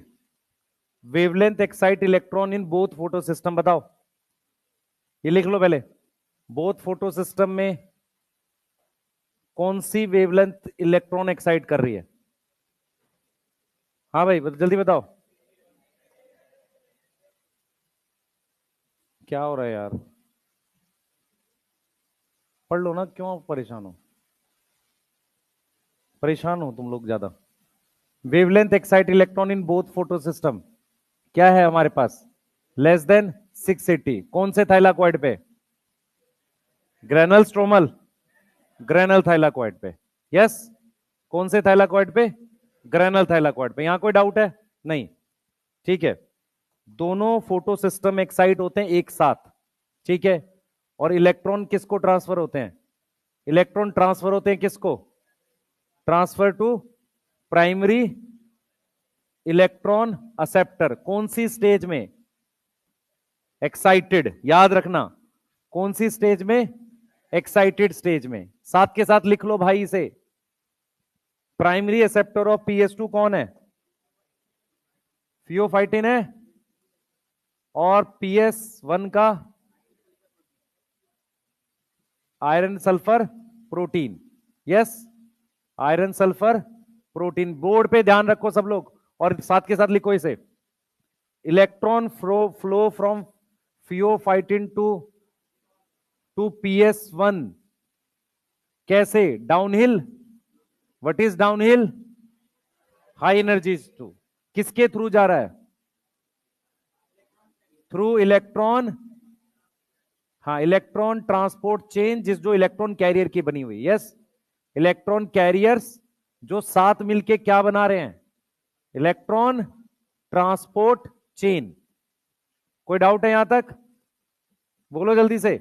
Wavelength excite electron in both photo system, बताओ, ये लिख लो पहले। बोथ फोटो सिस्टम में कौन सी वेवलेंथ इलेक्ट्रॉन एक्साइट कर रही है? हाँ भाई जल्दी बताओ। क्या हो रहा है यार, पढ़ लो ना, क्यों आप परेशान हो? परेशान हो तुम लोग ज्यादा। Wavelength excite electron in both photo system क्या है हमारे पास? Less than 680। कौन से थाइलाकॉइड पे? ग्रेनल स्ट्रोमल, ग्रेनल थाइलाकॉइड पे। यस, कौन से थाइलाकॉइड पे? ग्रेनल थाइलाकॉइड पे। यहां कोई डाउट है? नहीं, ठीक है। दोनों फोटो सिस्टम एक्साइट होते हैं एक साथ, ठीक है। और इलेक्ट्रॉन किसको ट्रांसफर होते हैं? इलेक्ट्रॉन ट्रांसफर होते हैं किसको? Transfer to primary electron acceptor. कौन सी स्टेज में? एक्साइटेड, याद रखना। कौन सी स्टेज में? एक्साइटेड स्टेज में। साथ के साथ लिख लो भाई इसे। प्राइमरी एक्सेप्टर ऑफ PS2 कौन है? फियोफाइटिन है। और PS1 का iron sulphur protein. Yes, iron sulphur protein. Board पे ध्यान रखो सब लोग, और साथ के साथ लिखो इसे। Electron flow from pheophytin to PS1 कैसे? Downhill. What is downhill? High energy to. किसके थ्रू जा रहा है? Through electron. हाँ, इलेक्ट्रॉन ट्रांसपोर्ट चेन, जिस जो इलेक्ट्रॉन कैरियर की बनी हुई। यस, इलेक्ट्रॉन कैरियर्स जो साथ मिलके क्या बना रहे हैं? Electron transport chain. कोई डाउट है यहां तक? बोलो जल्दी से।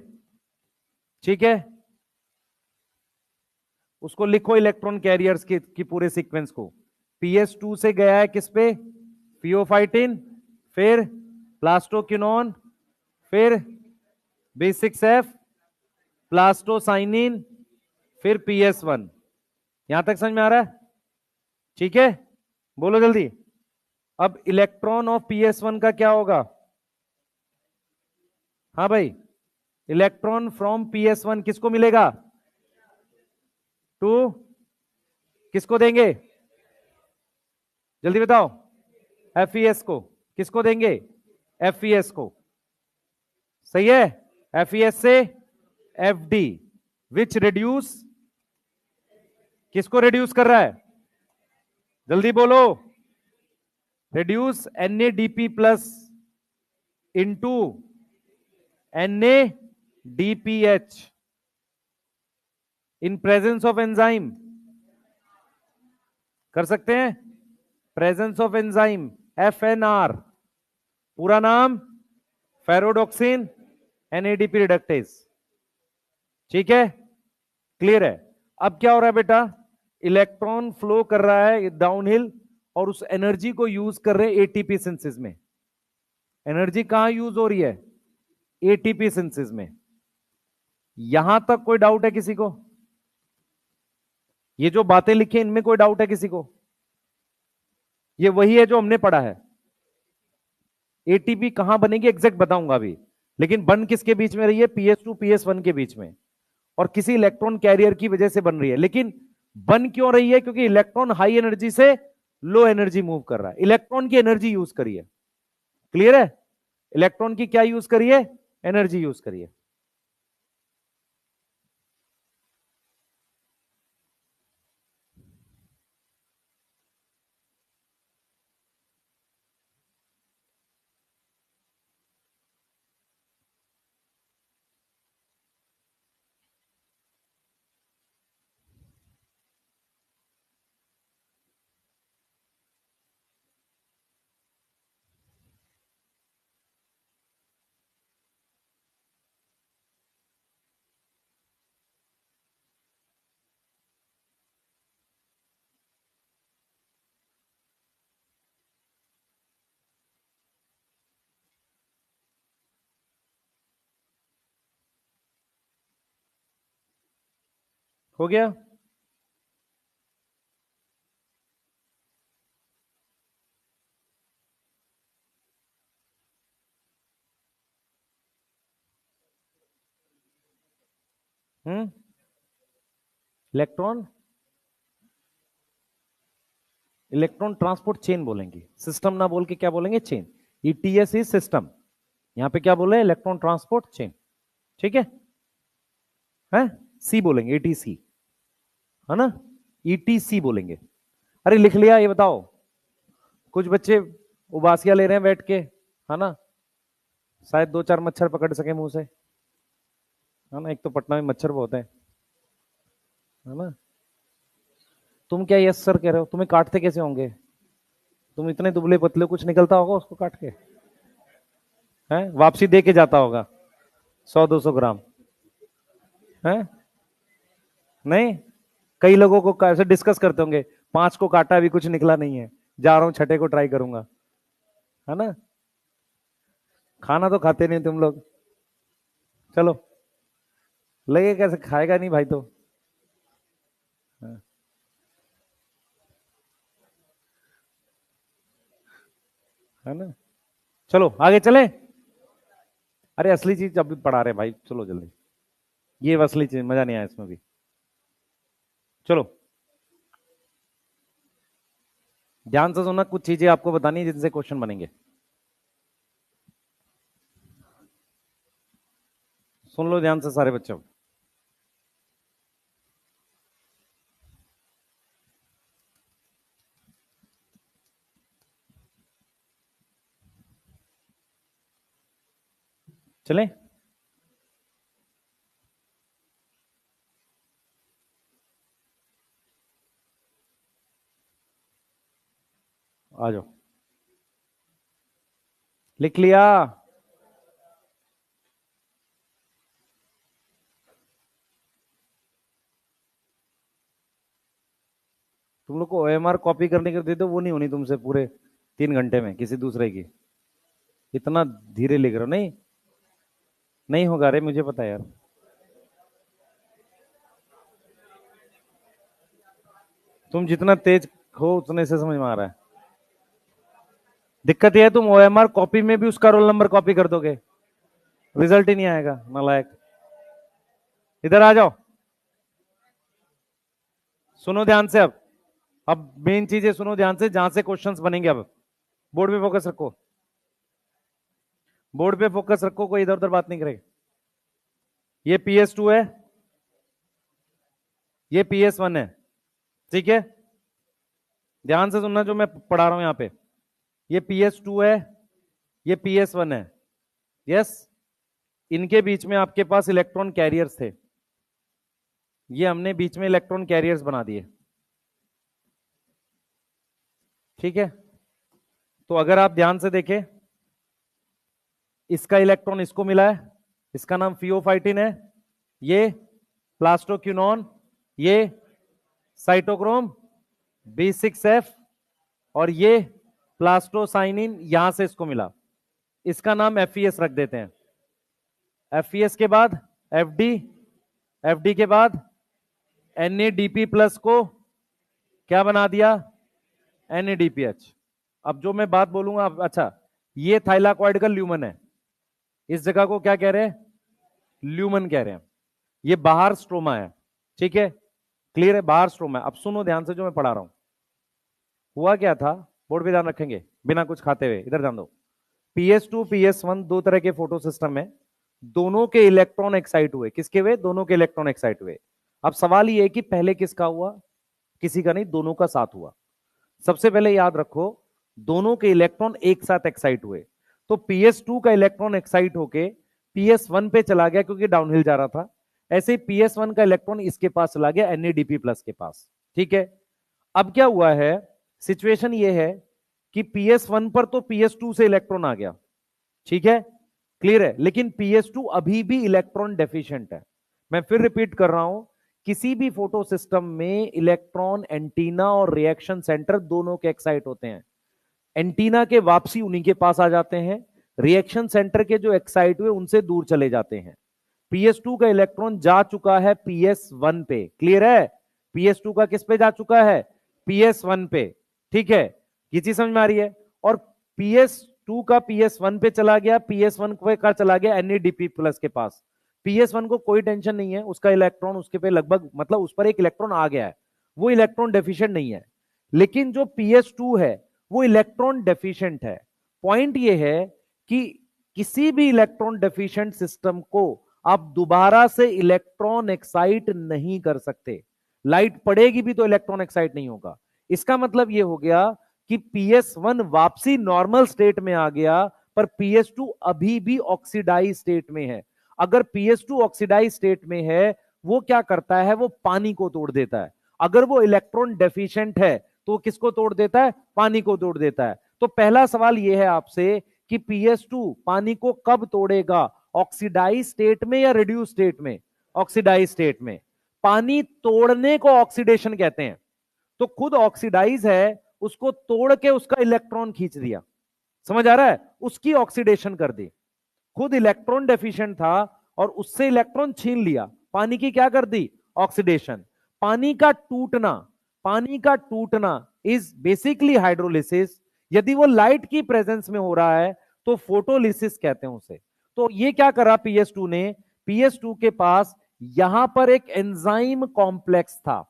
ठीक है, उसको लिखो इलेक्ट्रॉन कैरियर्स की पूरे सीक्वेंस को। PS2 से गया है किस पे? फियोफाइटिन, फिर प्लास्टोक्विनोन, फिर B6F, प्लास्टोसाइनिन, फिर PS1। यहां तक समझ में आ रहा है? ठीक है, बोलो जल्दी। अब इलेक्ट्रॉन ऑफ PS1 का क्या होगा? हाँ भाई, इलेक्ट्रॉन फ्रॉम PS1 किसको मिलेगा? टू, किसको देंगे? जल्दी बताओ। FES को। किसको देंगे? FES को। सही है, FES से FD, विच रिड्यूस, किसको रिड्यूस कर रहा है? जल्दी बोलो। Reduce NADP plus into NADPH in presence of enzyme. कर सकते हैं? Presence of enzyme, FNR। पूरा नाम फेरोडॉक्सिन NADP रिडक्टेज। ठीक है, क्लियर है? अब क्या हो रहा है बेटा? इलेक्ट्रॉन फ्लो कर रहा है डाउनहिल, और उस एनर्जी को यूज कर रहे हैं ATP सिंथेसिस में। एनर्जी कहां यूज हो रही है? ATP सिंथेसिस में। यहां तक कोई डाउट है किसी को? ये जो बातें लिखी इनमें कोई डाउट है किसी को? ये वही है जो हमने पढ़ा है। ATP कहां बनेगी एग्जैक्ट बताऊंगा अभी, लेकिन बन किसके बीच में रही है? PS2 PS1 के बीच में, और किसी इलेक्ट्रॉन कैरियर की वजह से बन रही है। लेकिन बन क्यों रही है? क्योंकि इलेक्ट्रॉन हाई एनर्जी से लो एनर्जी मूव कर रहा है। इलेक्ट्रॉन की एनर्जी यूज करिए। क्लियर है? इलेक्ट्रॉन की क्या यूज करिए? एनर्जी यूज करिए। हो गया? इलेक्ट्रॉन इलेक्ट्रॉन ट्रांसपोर्ट चेन बोलेंगे, सिस्टम ना बोल के क्या बोलेंगे, चेन। ईटीएस इज सिस्टम, यहां पे क्या बोले, इलेक्ट्रॉन ट्रांसपोर्ट चेन। ठीक है सी बोलेंगे, ईटीसी, है ना, ईटीसी बोलेंगे। अरे लिख लिया, ये बताओ, कुछ बच्चे उबासियां ले रहे हैं बैठ के, है ना, शायद 2-4 मच्छर पकड़ सके मुंह से, है ना, एक तो पटना में मच्छर बहुत है ना। तुम क्या यस सर कह रहे हो, तुम्हें काटते कैसे होंगे, तुम इतने दुबले पतले, कुछ निकलता होगा उसको काट के, हैं, वापसी दे के जाता होगा 100-200 ग्राम, है नहीं। कई लोगों को ऐसे डिस्कस करते होंगे, 5 को काटा अभी कुछ निकला नहीं है, जा रहा हूं छठे को ट्राई करूंगा, है ना। खाना तो खाते नहीं तुम लोग, चलो, लगे कैसे, खाएगा नहीं भाई तो, है ना। चलो आगे चले। अरे असली चीज अभी पढ़ा रहे भाई, चलो जल्दी, ये असली चीज, मजा नहीं आया इसमें भी। चलो ध्यान से सुनना, कुछ चीजें आपको बतानी है जिनसे क्वेश्चन बनेंगे, सुन लो ध्यान से सारे बच्चों। चले, आ जाओ, लिख लिया। तुम लोग को ओएमआर कॉपी करने के दे दो, वो नहीं होनी तुमसे पूरे 3 घंटे में किसी दूसरे की, इतना धीरे लिख रहे हो, नहीं नहीं होगा रे, मुझे पता है यार। तुम जितना तेज हो उतने से समझ में आ रहा है। दिक्कत यह है, तुम ओएमआर कॉपी में भी उसका रोल नंबर कॉपी कर दोगे, रिजल्ट ही नहीं आएगा, नालायक। इधर आ जाओ, सुनो ध्यान से। अब मेन चीजें सुनो ध्यान से, जहां से क्वेश्चंस बनेंगे। अब बोर्ड पे फोकस रखो, बोर्ड पे फोकस रखो, कोई इधर उधर बात नहीं करेगा। ये PS2 है, ये PS1 है, ठीक है, ध्यान से सुनना जो मैं पढ़ा रहा हूं यहां पे। ये PS2 है, ये PS1 है, यस। इनके बीच में आपके पास इलेक्ट्रॉन कैरियर्स थे, ये हमने बीच में इलेक्ट्रॉन कैरियर्स बना दिए, ठीक है। तो अगर आप ध्यान से देखें, इसका इलेक्ट्रॉन इसको मिला है, इसका नाम फियोफाइटिन है, ये प्लास्टोक्यूनॉन, ये साइटोक्रोम B6F, और ये प्लास्टोसाइनिन, यहां से इसको मिला, इसका नाम FES रख देते हैं। FES के बाद FD, FD के बाद NADP प्लस को क्या बना दिया, NADPH। अब जो मैं बात बोलूंगा, अच्छा, ये थाइलाकॉइड का ल्यूमन है, इस जगह को क्या कह रहे हैं, ल्यूमन कह रहे हैं, ये बाहर स्ट्रोमा है, ठीक है, क्लियर है, बाहर स्ट्रोमा है। अब सुनो ध्यान से जो मैं पढ़ा रहा हूं, हुआ क्या था, बोर्ड पे ध्यान रखेंगे बिना कुछ खाते हुए, इधर ध्यान दो। PS2 PS1 दो तरह के फोटो सिस्टम है, दोनों के इलेक्ट्रॉन एक्साइट हुए, किसके हुए, दोनों के इलेक्ट्रॉन एक्साइट हुए। अब सवाल ये है कि पहले किसका हुआ, किसी का नहीं, दोनों का साथ हुआ। सबसे पहले याद रखो, दोनों के इलेक्ट्रॉन एक साथ एक्साइट हुए, तो PS2 का इलेक्ट्रॉन एक्साइट होके PS1 पे चला गया क्योंकि डाउनहिल जा रहा था, ऐसे ही PS1 का इलेक्ट्रॉन इसके पास चला गया, NADP प्लस के पास, ठीक है। अब क्या हुआ है, सिचुएशन ये है कि PS1 पर तो PS2 से इलेक्ट्रॉन आ गया, ठीक है, क्लियर है, लेकिन PS2 अभी भी इलेक्ट्रॉन डेफिशिएंट है। मैं फिर रिपीट कर रहा हूं, किसी भी फोटो सिस्टम में इलेक्ट्रॉन एंटीना और रिएक्शन सेंटर दोनों के एक्साइट होते हैं, एंटीना के वापसी उन्हीं के पास आ जाते हैं, रिएक्शन सेंटर के जो एक्साइट हुए उनसे दूर चले जाते हैं। PS2 का इलेक्ट्रॉन जा चुका है PS1 पे, क्लियर है, PS2 का किस पे जा चुका है, PS1 पे, ठीक है, ये चीज समझ में आ रही है। और PS2 का PS1 पे चला गया, PS1 का चला गया NADP प्लस के पास, PS1 को कोई टेंशन नहीं है, उसका इलेक्ट्रॉन उसके पे लगभग मतलब उस पर एक इलेक्ट्रॉन आ गया है, वो इलेक्ट्रॉन डेफिशिएंट नहीं है। लेकिन जो PS2 है वो इलेक्ट्रॉन डेफिशिएंट है। पॉइंट ये है कि किसी भी इलेक्ट्रॉन डेफिशिएंट सिस्टम को आप दोबारा से इलेक्ट्रॉन एक्साइट नहीं कर सकते। लाइट पड़ेगी भी तो इलेक्ट्रॉन एक्साइट नहीं होगा। इसका मतलब यह हो गया कि PS1 वापसी नॉर्मल स्टेट में आ गया, पर PS2 अभी भी ऑक्सीडाइज स्टेट में है। अगर PS2 ऑक्सीडाइज स्टेट में है, वो क्या करता है, वो पानी को तोड़ देता है। अगर वो इलेक्ट्रॉन डेफिशिएंट है तो वो किसको तोड़ देता है, पानी को तोड़ देता है। तो पहला सवाल यह है आपसे कि PS2 पानी को कब तोड़ेगा, ऑक्सीडाइज स्टेट में या रिड्यूस स्टेट में? ऑक्सीडाइज स्टेट में। पानी तोड़ने को ऑक्सीडेशन कहते हैं। तो खुद ऑक्सीडाइज है, उसको तोड़ के उसका इलेक्ट्रॉन खींच दिया, समझ आ रहा है, उसकी ऑक्सीडेशन कर दी। खुद इलेक्ट्रॉन डेफिशिएंट था और उससे इलेक्ट्रॉन छीन लिया, पानी की क्या कर दी, ऑक्सीडेशन। पानी का टूटना, पानी का टूटना इज बेसिकली हाइड्रोलिसिस। यदि वो लाइट की प्रेजेंस में हो रहा है तो फोटोलिसिस कहते हैं उसे। तो ये क्या करा PS2 ने, PS2 के पास यहां पर एक एंजाइम कॉम्प्लेक्स था।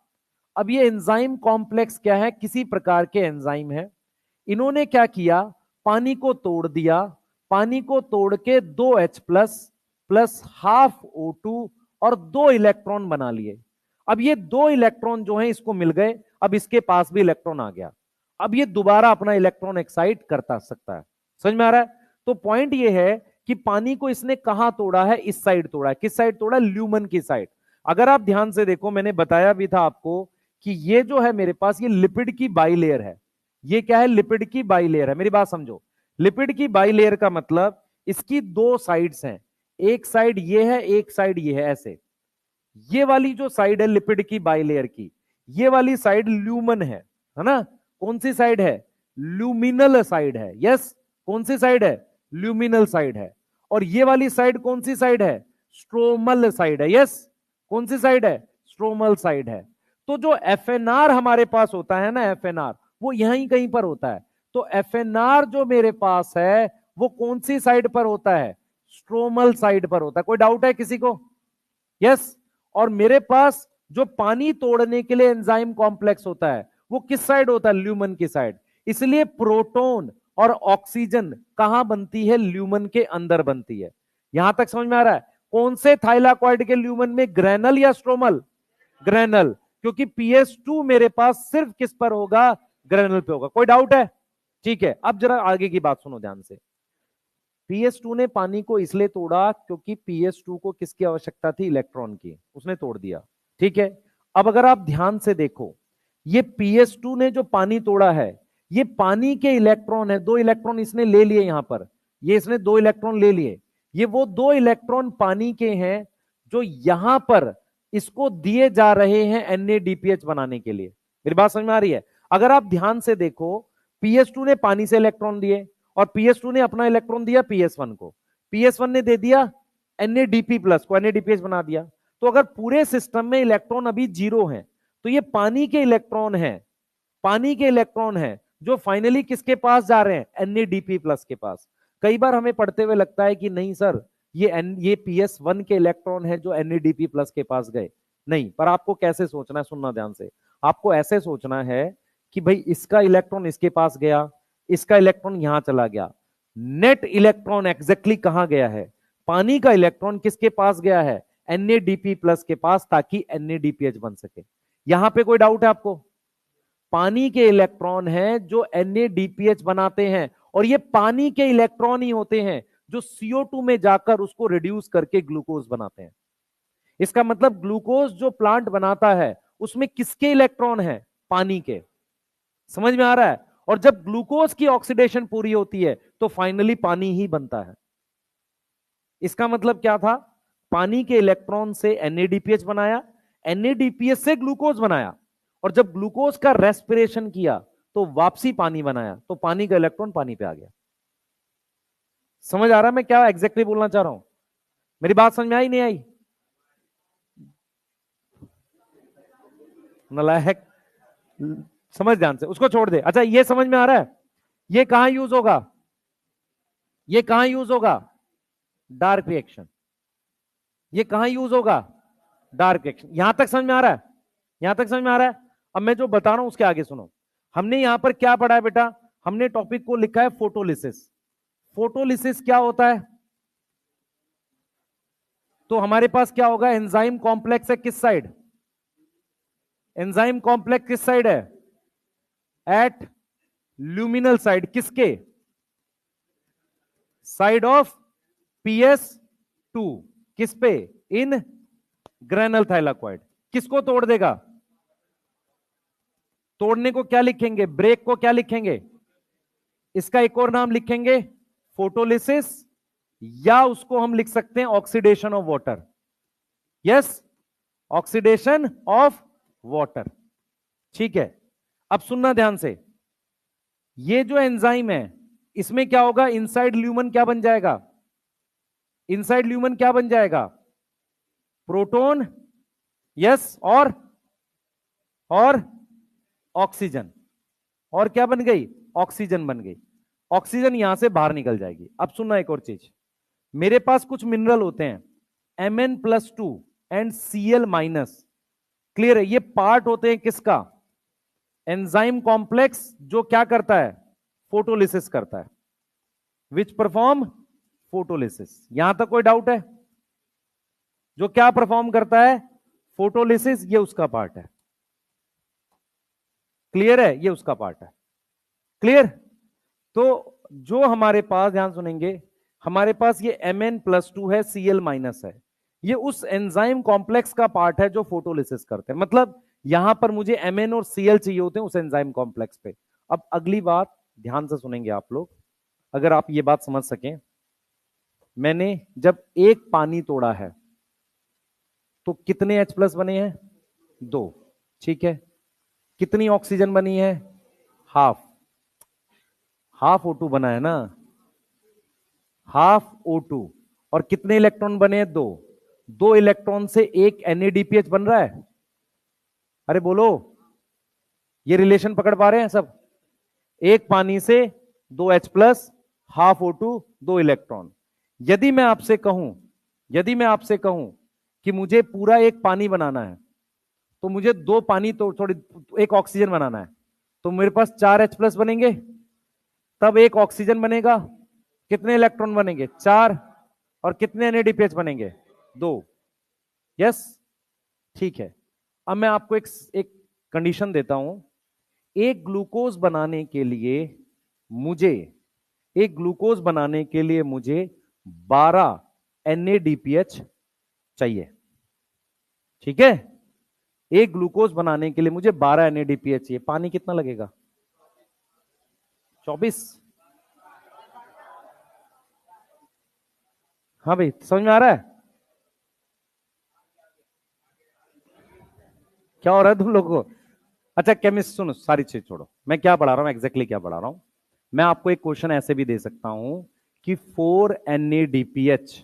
अब ये एंजाइम कॉम्प्लेक्स क्या है, किसी प्रकार के एंजाइम है। इन्होंने क्या किया, पानी को तोड़ दिया, पानी को तोड़ के 2H प्लस हाफ O2 और 2 इलेक्ट्रॉन बना लिए। अब ये 2 इलेक्ट्रॉन जो हैं इसको मिल गए, अब इसके पास भी इलेक्ट्रॉन आ गया। अब ये दोबारा अपना इलेक्ट्रॉन एक्साइट करता सकता है। समझ में आ रहा है? तो पॉइंट ये है कि पानी को इसने कहां तोड़ा है, इस साइड तोड़ा है। किस साइड तोड़ा? ल्यूमन की साइड। अगर आप ध्यान से देखो, मैंने बताया भी था आपको कि ये जो है मेरे पास, ये लिपिड की बाइलेयर है। ये क्या है, लिपिड की बाइलेयर है। मेरी बात समझो, लिपिड की बाइलेयर का मतलब इसकी 2 साइड्स हैं, एक साइड ये है, एक साइड ये है, ऐसे। ये वाली जो साइड है लिपिड की बाइलेयर की, ये वाली साइड ल्यूमन है ना? कौन सी साइड है? ल्यूमिनल साइड है। यस, कौन सी साइड है? ल्यूमिनल साइड है। और ये वाली साइड कौन सी साइड है? स्ट्रोमल साइड है। यस, कौन सी साइड है? स्ट्रोमल साइड है। तो जो FNR हमारे पास होता है ना, FNR वो यहीं कहीं पर होता है। तो FNR जो मेरे पास है वो कौन सी साइड पर होता है? स्ट्रोमल साइड पर होता है। कोई डाउट है किसी को? यस। और मेरे पास जो पानी तोड़ने के लिए एंजाइम कॉम्प्लेक्स होता है वो किस साइड होता है? ल्यूमन की साइड। इसलिए प्रोटॉन और ऑक्सीजन कहां बनती है? ल्यूमन के अंदर बनती है। यहां तक समझ में आ रहा है? कौन से थाइलाकॉइड के ल्यूमन में, ग्रेनल या स्ट्रोमल? ग्रेनल, क्योंकि PS2 मेरे पास सिर्फ किस पर होगा? ग्रेनल पे होगा। कोई डाउट है? ठीक है, अब जरा आगे की बात सुनो ध्यान से। PS2 ने पानी को इसलिए तोड़ा क्योंकि PS2 को किसकी आवश्यकता थी? इलेक्ट्रॉन की। उसने तोड़ दिया, ठीक है। अब अगर आप ध्यान से देखो, ये PS2 ने जो पानी तोड़ा है, ये पानी के इलेक्ट्रॉन है। 2 इलेक्ट्रॉन इसने ले लिए यहां पर, ये इसने 2 इलेक्ट्रॉन ले लिए। ये वो 2 इलेक्ट्रॉन पानी के हैं जो यहां पर इसको दिए जा रहे हैं NADPH बनाने के लिए। मेरी बात समझ में आ रही है? अगर आप ध्यान से देखो, PS2 ने पानी से इलेक्ट्रॉन दिए और PS2 ने अपना इलेक्ट्रॉन दिया PS1 को। PS1 ने दे दिया NADP प्लस को, NADPH बना दिया। तो अगर पूरे सिस्टम में इलेक्ट्रॉन अभी 0 है तो ये पानी के इलेक्ट्रॉन है, पानी के इलेक्ट्रॉन है जो फाइनली किसके पास जा रहे हैं? NADP प्लस के पास। कई बार हमें पढ़ते हुए लगता है कि नहीं सर, ये PS1 के इलेक्ट्रॉन है जो NADP प्लस के पास गए। नहीं, पर आपको कैसे सोचना है, सुनना ध्यान से। आपको ऐसे सोचना है कि भाई इसका इलेक्ट्रॉन इसके पास गया, इसका इलेक्ट्रॉन यहां चला गया। नेट इलेक्ट्रॉन एग्जैक्टली कहां गया है? पानी का इलेक्ट्रॉन किसके पास गया है? NADP प्लस के पास, ताकि NADPH बन सके। यहां पे कोई डाउट है आपको? पानी के इलेक्ट्रॉन हैं जो NADPH बनाते हैं, और ये पानी के इलेक्ट्रॉन ही होते हैं जो CO2 में जाकर उसको रिड्यूस करके ग्लूकोज बनाते हैं। इसका मतलब ग्लूकोज जो प्लांट बनाता है उसमें किसके इलेक्ट्रॉन है? पानी के। समझ में आ रहा है? और जब ग्लूकोज की ऑक्सीडेशन पूरी होती है तो फाइनली पानी ही बनता है। इसका मतलब क्या था? पानी के इलेक्ट्रॉन से NADPH बनाया, NADPH से ग्लूकोज बनाया, और जब ग्लूकोज का रेस्पिरेशन किया तो वापसी पानी बनाया, तो पानी का इलेक्ट्रॉन पानी पे आ गया। समझ आ रहा है मैं क्या एग्जैक्टली बोलना चाह रहा हूं? मेरी बात समझ में आई नहीं आई? नलायक, समझ ध्यान से, उसको छोड़ दे। अच्छा, ये समझ में आ रहा है ये कहां यूज होगा? ये कहां यूज होगा? Dark reaction. ये कहां यूज होगा? Dark reaction. यहां तक समझ में आ रहा है? यहां तक समझ में आ रहा है? अब मैं जो बता रहा हूं उसके आगे सुनो। हमने यहां पर क्या पढ़ा है बेटा? हमने टॉपिक को लिखा है फोटोलिसिस। फोटोलिसिस क्या होता है? तो हमारे पास क्या होगा? एंजाइम कॉम्प्लेक्स है किस साइड? एंजाइम कॉम्प्लेक्स किस साइड है? At luminal side. किसके? Side of PS2। किस पे? In granal thylakoid. किसको तोड़ देगा? तोड़ने को क्या लिखेंगे? ब्रेक को क्या लिखेंगे? इसका एक और नाम लिखेंगे फोटोलिसिस, या उसको हम लिख सकते हैं oxidation of water. Yes, oxidation of water. ठीक है, अब सुनना ध्यान से। ये जो एंजाइम है इसमें क्या होगा? इनसाइड ल्यूमन क्या बन जाएगा? इनसाइड ल्यूमन क्या बन जाएगा? प्रोटॉन। यस, और ऑक्सीजन। और क्या बन गई? ऑक्सीजन बन गई। ऑक्सीजन यहां से बाहर निकल जाएगी। अब सुनना एक और चीज। मेरे पास कुछ मिनरल होते हैं Mn+2 एंड Cl-। क्लियर है? ये पार्ट होते हैं किसका? एंजाइम कॉम्प्लेक्स जो क्या करता है? फोटोलिसिस करता है। Which perform photolysis. यहां तक कोई डाउट है? जो क्या परफॉर्म करता है? फोटोलिसिस। ये उसका पार्ट है। क्लियर है? ये उसका पार्ट है। क्लियर? तो जो हमारे पास, ध्यान सुनेंगे, हमारे पास ये Mn+2 है, Cl- है। ये उस एंजाइम कॉम्प्लेक्स का पार्ट है जो फोटोलिसिस करते हैं। मतलब यहां पर मुझे Mn और Cl चाहिए होते हैं उस एंजाइम कॉम्प्लेक्स पे। अब अगली बात ध्यान से सुनेंगे आप लोग, अगर आप ये बात समझ सकें। मैंने जब एक पानी तोड़ा है तो कितने H+ बने हैं? 2। ठीक है। कितनी ऑक्सीजन बनी है? हाफ। हाफ O2 बना है ना? Half O2। और कितने इलेक्ट्रॉन बने हैं? 2। 2 इलेक्ट्रॉन से एक NADPH बन रहा है। अरे बोलो, ये रिलेशन पकड़ पा रहे हैं सब? एक पानी से 2H+, हाफ O2, 2 इलेक्ट्रॉन। यदि मैं आपसे कहूं, यदि मैं आपसे कहूं कि मुझे पूरा एक पानी बनाना है, तो मुझे 2 पानी तो थोड़ी एक ऑक्सीजन बनाना है, तो मेरे पास 4H+ बनेंगे, तब एक ऑक्सीजन बनेगा। कितने इलेक्ट्रॉन बनेंगे? 4। और कितने NADPH बनेंगे? 2। यस, ठीक है। अब मैं आपको एक कंडीशन देता हूं। एक ग्लूकोज बनाने के लिए मुझे एक ग्लूकोज बनाने के लिए मुझे 12 NADPH चाहिए। ठीक है? एक ग्लूकोज बनाने के लिए मुझे 12 NADPH चाहिए। पानी कितना लगेगा? 24। हाँ भाई, समझ में आ रहा है क्या हो रहा है तुम लोगों को? अच्छा केमिस्ट सुनो, सारी चीज छोड़ो, मैं क्या पढ़ा रहा हूं, एग्जैक्टली क्या पढ़ा रहा हूं। मैं आपको एक क्वेश्चन ऐसे भी दे सकता हूं कि 4 NADPH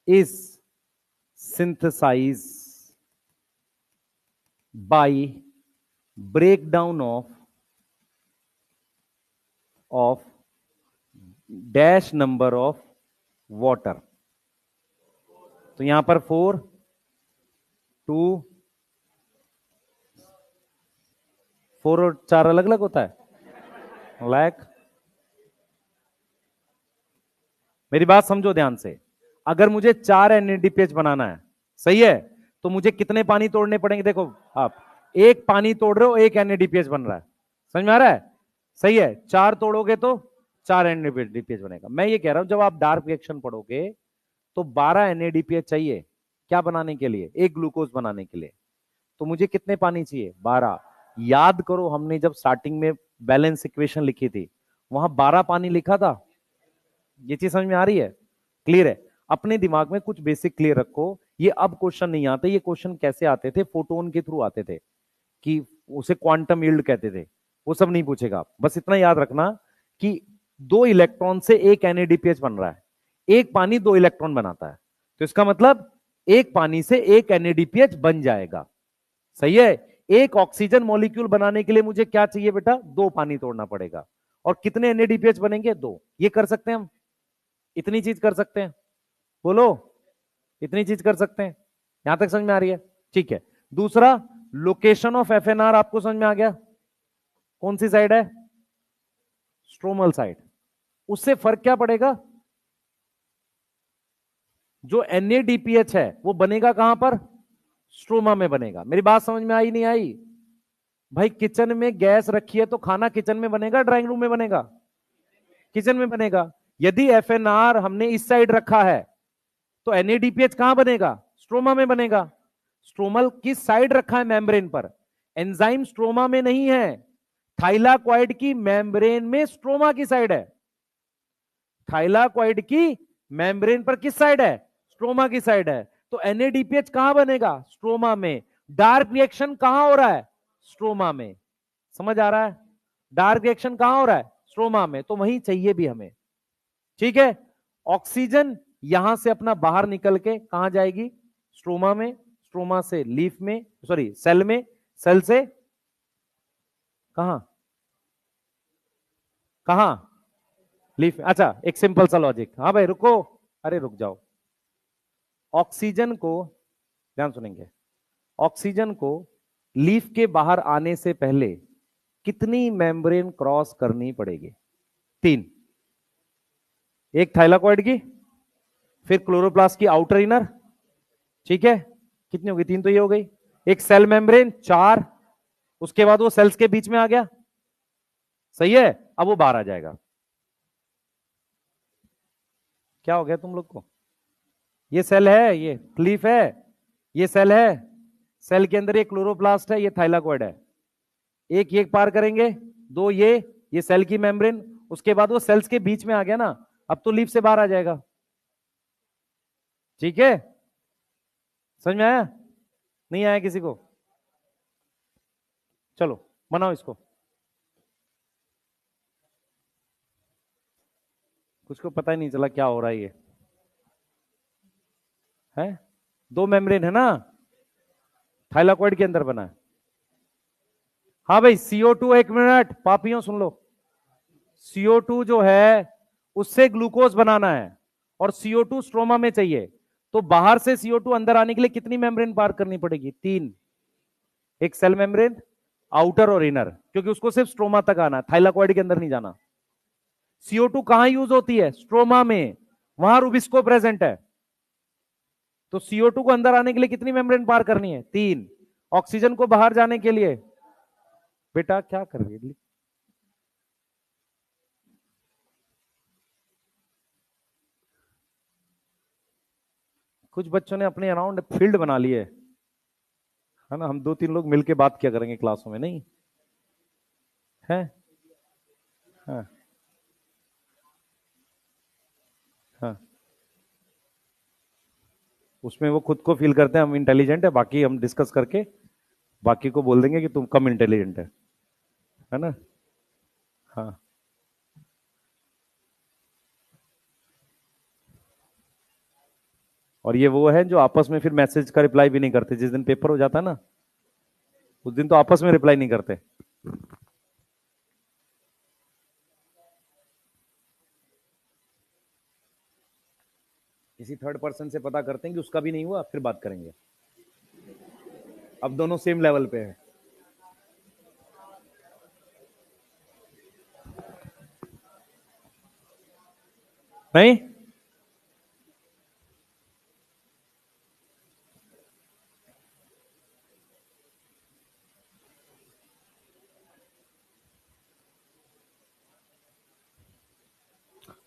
is synthesized by breakdown of dash number of water। तो यहां पर 4, 2, 4 और 4 अलग अलग होता है। लाइक, मेरी बात समझो ध्यान से। अगर मुझे 4 NADPH बनाना है, सही है, तो मुझे कितने पानी तोड़ने पड़ेंगे? देखो, आप एक पानी तोड़ रहे हो, एक NADPH बन रहा है। समझ में आ रहा है? सही है। 4 तोड़ोगे तो 4 NADPH बनेगा। मैं ये कह रहा हूं, जब आप डार्क रिएक्शन पढ़ोगे तो 12 NADPH चाहिए क्या बनाने के लिए? एक ग्लूकोज बनाने के लिए। तो मुझे कितने पानी चाहिए? 12। याद करो, हमने जब स्टार्टिंग में बैलेंस इक्वेशन लिखी थी, वहां 12 पानी लिखा था। ये चीज समझ में आ रही है? क्लियर है? अपने दिमाग में कुछ बेसिक क्लियर रखो। ये अब क्वेश्चन नहीं आते, ये क्वेश्चन कैसे आते थे? फोटोन के थ्रू आते थे, कि उसे क्वांटम यील्ड कहते थे। वो सब नहीं पूछेगा, बस इतना याद रखना कि 2 इलेक्ट्रॉन से एक NADPH बन रहा है। एक पानी 2 इलेक्ट्रॉन बनाता है, तो इसका मतलब एक पानी से एक NADPH बन जाएगा। सही है? एक ऑक्सीजन मॉलिक्यूल बनाने के लिए मुझे क्या चाहिए बेटा? 2 पानी तोड़ना पड़ेगा। और कितने NADPH बनेंगे? 2। ये कर सकते हैं हम, इतनी चीज कर सकते हैं। बोलो, इतनी चीज कर सकते हैं, यहां तक समझ में आ रही है? ठीक है। दूसरा, लोकेशन ऑफ एफएनआर आपको समझ में आ गया, कौन सी साइड है? Stromal side. उससे फर्क क्या पड़ेगा? जो NADPH है वो बनेगा कहां पर? स्ट्रोमा में बनेगा। मेरी बात समझ में आई नहीं आई? भाई किचन में गैस रखी है तो खाना किचन में बनेगा ड्राइंग रूम में बनेगा? किचन में बनेगा। यदि एफएनआर हमने इस साइड रखा है तो NADPH कहां बनेगा? स्ट्रोमा में बनेगा। स्ट्रोमल किस साइड रखा है मेम्ब्रेन पर? एंजाइम स्ट्रोमा में नहीं है, थाइलाकॉइड की मेम्ब्रेन में स्ट्रोमा की साइड है। थाइलाकॉइड की मेम्ब्रेन पर किस साइड है? स्ट्रोमा की साइड है। तो NADPH कहां बनेगा? स्ट्रोमा में। डार्क रिएक्शन कहां हो रहा है? स्ट्रोमा में। समझ आ रहा है? डार्क रिएक्शन कहां हो रहा है? स्ट्रोमा में। तो वहीं चाहिए भी हमें। ठीक है। ऑक्सीजन यहां से अपना बाहर निकल के कहां जाएगी? स्ट्रोमा में। स्ट्रोमा से लीफ में, सॉरी सेल में, सेल से कहां? कहां? लीफ। अच्छा, एक सिंपल सा लॉजिक। हाँ भाई रुको, अरे रुक जाओ। ऑक्सीजन को, ध्यान सुनेंगे, ऑक्सीजन को लीफ के बाहर आने से पहले कितनी मेम्ब्रेन क्रॉस करनी पड़ेगी? 3। एक थाइलाकॉइड की, फिर क्लोरोप्लास्ट की आउटर इनर, ठीक है, कितनी होगी? 3 तो ये हो गई। एक सेल मेम्ब्रेन, 4। उसके बाद वो सेल्स के बीच में आ गया, सही है। अब वो बाहर आ जाएगा। क्या हो गया तुम लोग को? ये सेल है, ये लीफ है, ये सेल है, सेल के अंदर ये क्लोरोप्लास्ट है, ये थाइलाकॉइड है। एक ये पार करेंगे, 2 ये सेल की मेम्ब्रेन, उसके बाद वो सेल्स के बीच में आ गया ना, अब तो लीफ से बाहर आ जाएगा। ठीक है, समझ में आया? नहीं आया किसी को? चलो बनाओ इसको। कुछ को पता ही नहीं चला क्या हो रहा है ये है। 2 मेम्ब्रेन है ना, थाइलाकॉइड के अंदर बना है। हाँ भाई CO2, एक मिनट पापियों सुन लो। CO2 जो है उससे ग्लूकोज बनाना है और CO2 स्ट्रोमा में चाहिए, तो बाहर से CO2 अंदर आने के लिए कितनी मेम्ब्रेन पार करनी पड़ेगी? 3। एक सेल मेम्ब्रेन, आउटर और इनर, क्योंकि उसको सिर्फ स्ट्रोमा तक आना है, थाइलाकॉइड के अंदर नहीं जाना। CO2 कहां यूज होती है? स्ट्रोमा में, वहां रुबिस्को प्रेजेंट है। तो CO2 को अंदर आने के लिए कितनी मेम्ब्रेन पार करनी है? 3। ऑक्सीजन को बाहर जाने के लिए, बेटा क्या कर रही है? कुछ बच्चों ने अपने अराउंड फील्ड बना लिए है ना, हम 2-3 लोग मिलके बात किया करेंगे क्लासों में, नहीं है? हाँ हाँ। उसमें वो खुद को फील करते हैं हम इंटेलिजेंट है, बाकी हम डिस्कस करके बाकी को बोल देंगे कि तुम कम इंटेलिजेंट है ना? हाँ। और ये वो है जो आपस में फिर मैसेज का रिप्लाई भी नहीं करते, जिस दिन पेपर हो जाता है ना उस दिन तो आपस में रिप्लाई नहीं करते। किसी थर्ड पर्सन से पता करते हैं कि उसका भी नहीं हुआ, फिर बात करेंगे। अब दोनों सेम लेवल पे है। नहीं,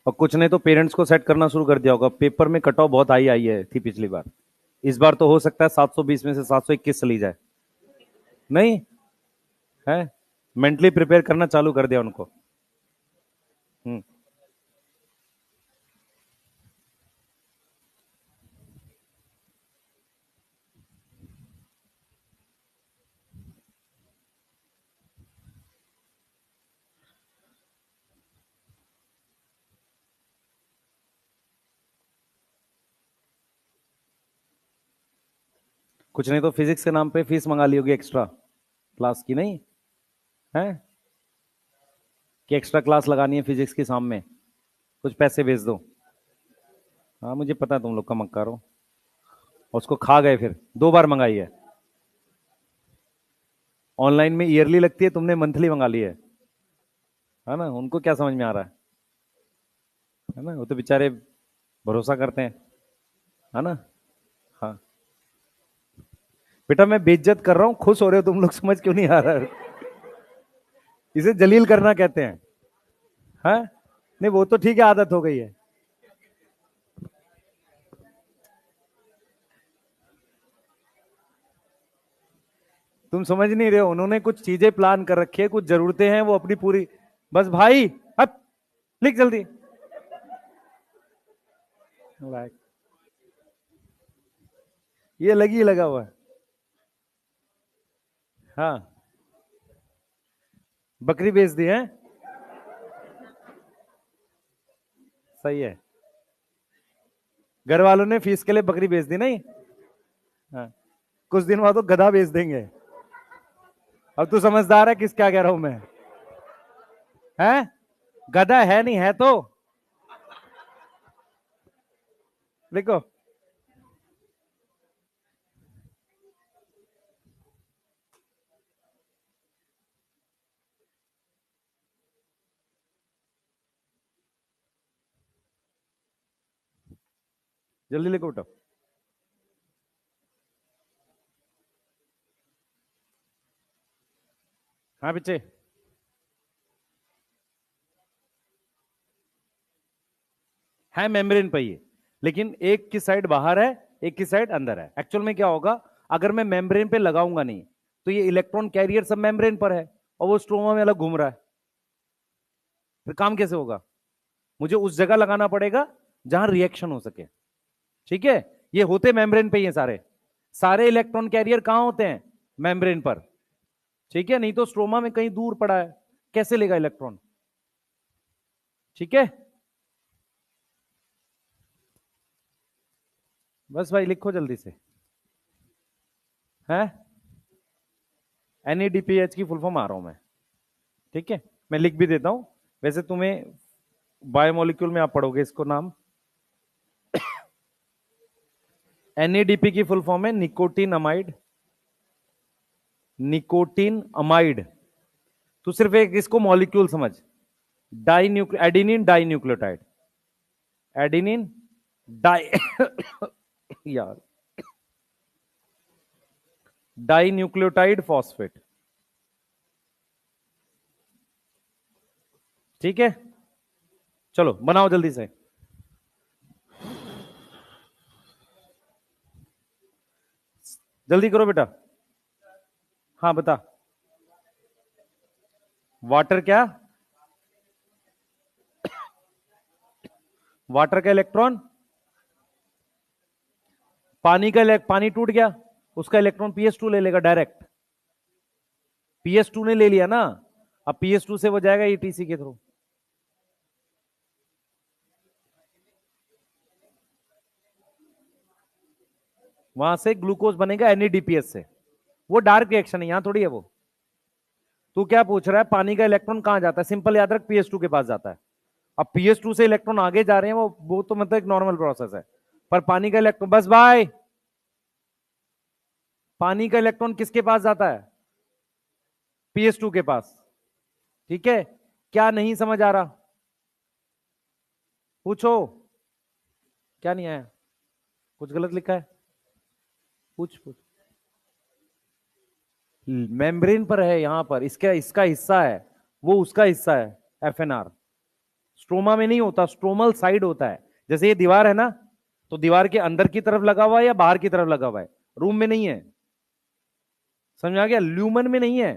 और कुछ ने तो पेरेंट्स को सेट करना शुरू कर दिया होगा, पेपर में कट ऑफ बहुत हाई आई है थी पिछली बार, इस बार तो हो सकता है 720 में से 721 चली जाए। नहीं है, मेंटली प्रिपेयर करना चालू कर दिया उनको। हम्म। कुछ नहीं तो फिजिक्स के नाम पे फीस मंगा ली होगी एक्स्ट्रा क्लास की, नहीं है कि एक्स्ट्रा क्लास लगानी है फिजिक्स की शाम में, कुछ पैसे भेज दो। हाँ मुझे पता है तुम लोग का मक्कार हो। उसको खा गए, फिर 2 बार मंगाई है। ऑनलाइन में ईयरली लगती है, तुमने मंथली मंगा ली है ना। उनको क्या समझ में आ रहा है ना, वो तो बेचारे भरोसा करते हैं, है ना। हाँ बेटा, मैं बेइज्जत कर रहा हूं, खुश हो रहे हो तुम लोग, समझ क्यों नहीं आ रहा है? इसे जलील करना कहते हैं। हाँ, नहीं वो तो ठीक है, आदत हो गई है। तुम समझ नहीं रहे हो, उन्होंने कुछ चीजें प्लान कर रखी है, कुछ जरूरतें हैं, वो अपनी पूरी। बस भाई, अब लिख जल्दी। ये लगी लगा हुआ है। हाँ, बकरी बेच दी है। सही है, घर वालों ने फीस के लिए बकरी बेच दी नहीं। हाँ, कुछ दिन बाद तो गधा बेच देंगे। अब तू समझदार है किस क्या कह रहा हूं मैं? है, गधा है नहीं है तो देखो। जल्दी लिखो बेटा। हाँ बच्चे, है मेम्ब्रेन पर ये, लेकिन एक की साइड बाहर है, एक की साइड अंदर है। एक्चुअल में क्या होगा, अगर मैं मेम्ब्रेन पे लगाऊंगा नहीं, तो ये इलेक्ट्रॉन कैरियर सब मेम्ब्रेन पर है और वो स्ट्रोमा में अलग घूम रहा है, फिर काम कैसे होगा? मुझे उस जगह लगाना पड़ेगा जहां रिएक्शन हो सके। ठीक है, ये होते मेम्ब्रेन पे ही हैं सारे। सारे इलेक्ट्रॉन कैरियर कहां होते हैं? मेम्ब्रेन पर। ठीक है, नहीं तो स्ट्रोमा में कहीं दूर पड़ा है, कैसे लेगा इलेक्ट्रॉन? ठीक है, बस भाई लिखो जल्दी से। है, एनएडीपीएच की फुल फॉर्म आ रहा हूं मैं। ठीक है, मैं लिख भी देता हूं। वैसे तुम्हें बायोमोलिक्यूल में आप पढ़ोगे इसको नाम। एनएडीपी की फुल फॉर्म है निकोटीन अमाइड। Nicotine amide. तो सिर्फ एक इसको मॉलिक्यूल समझ, di nucle adenine di nucleotide. Adenine di यार, डाई न्यूक्लियोटाइड फॉस्फेट। ठीक है, चलो बनाओ जल्दी से। जल्दी करो बेटा। हाँ बता। वाटर क्या? वाटर का इलेक्ट्रॉन, पानी का पानी टूट गया, उसका इलेक्ट्रॉन पीएस टू ले लेगा डायरेक्ट। पीएस टू ने ले लिया ना, अब पीएस टू से वो जाएगा ईटीसी के थ्रू। वहां से ग्लूकोज बनेगा एनएडीपीएस से। वो डार्क रिएक्शन है, यहां थोड़ी है वो। तू क्या पूछ रहा है, पानी का इलेक्ट्रॉन कहां जाता है? सिंपल याद रख, पीएस टू के पास जाता है। अब पीएस टू से इलेक्ट्रॉन आगे जा रहे हैं, वो तो मतलब एक नॉर्मल प्रोसेस है। पर पानी का इलेक्ट्रॉन, बस भाई, पानी का इलेक्ट्रॉन किसके पास जाता है? पीएस टू के पास। ठीक है, क्या नहीं समझ आ रहा? पूछो। क्या नहीं आया? कुछ गलत लिखा है? पूछ पूछ। मेम्ब्रेन पर है, यहां पर इसका इसका हिस्सा है, वो उसका हिस्सा है। एफएनआर स्ट्रोमा में नहीं होता, स्ट्रोमल साइड होता है। जैसे ये दीवार है ना, तो दीवार के अंदर की तरफ लगा हुआ है या बाहर की तरफ लगा हुआ है? रूम में नहीं है। समझ आ गया? ल्यूमन में नहीं है।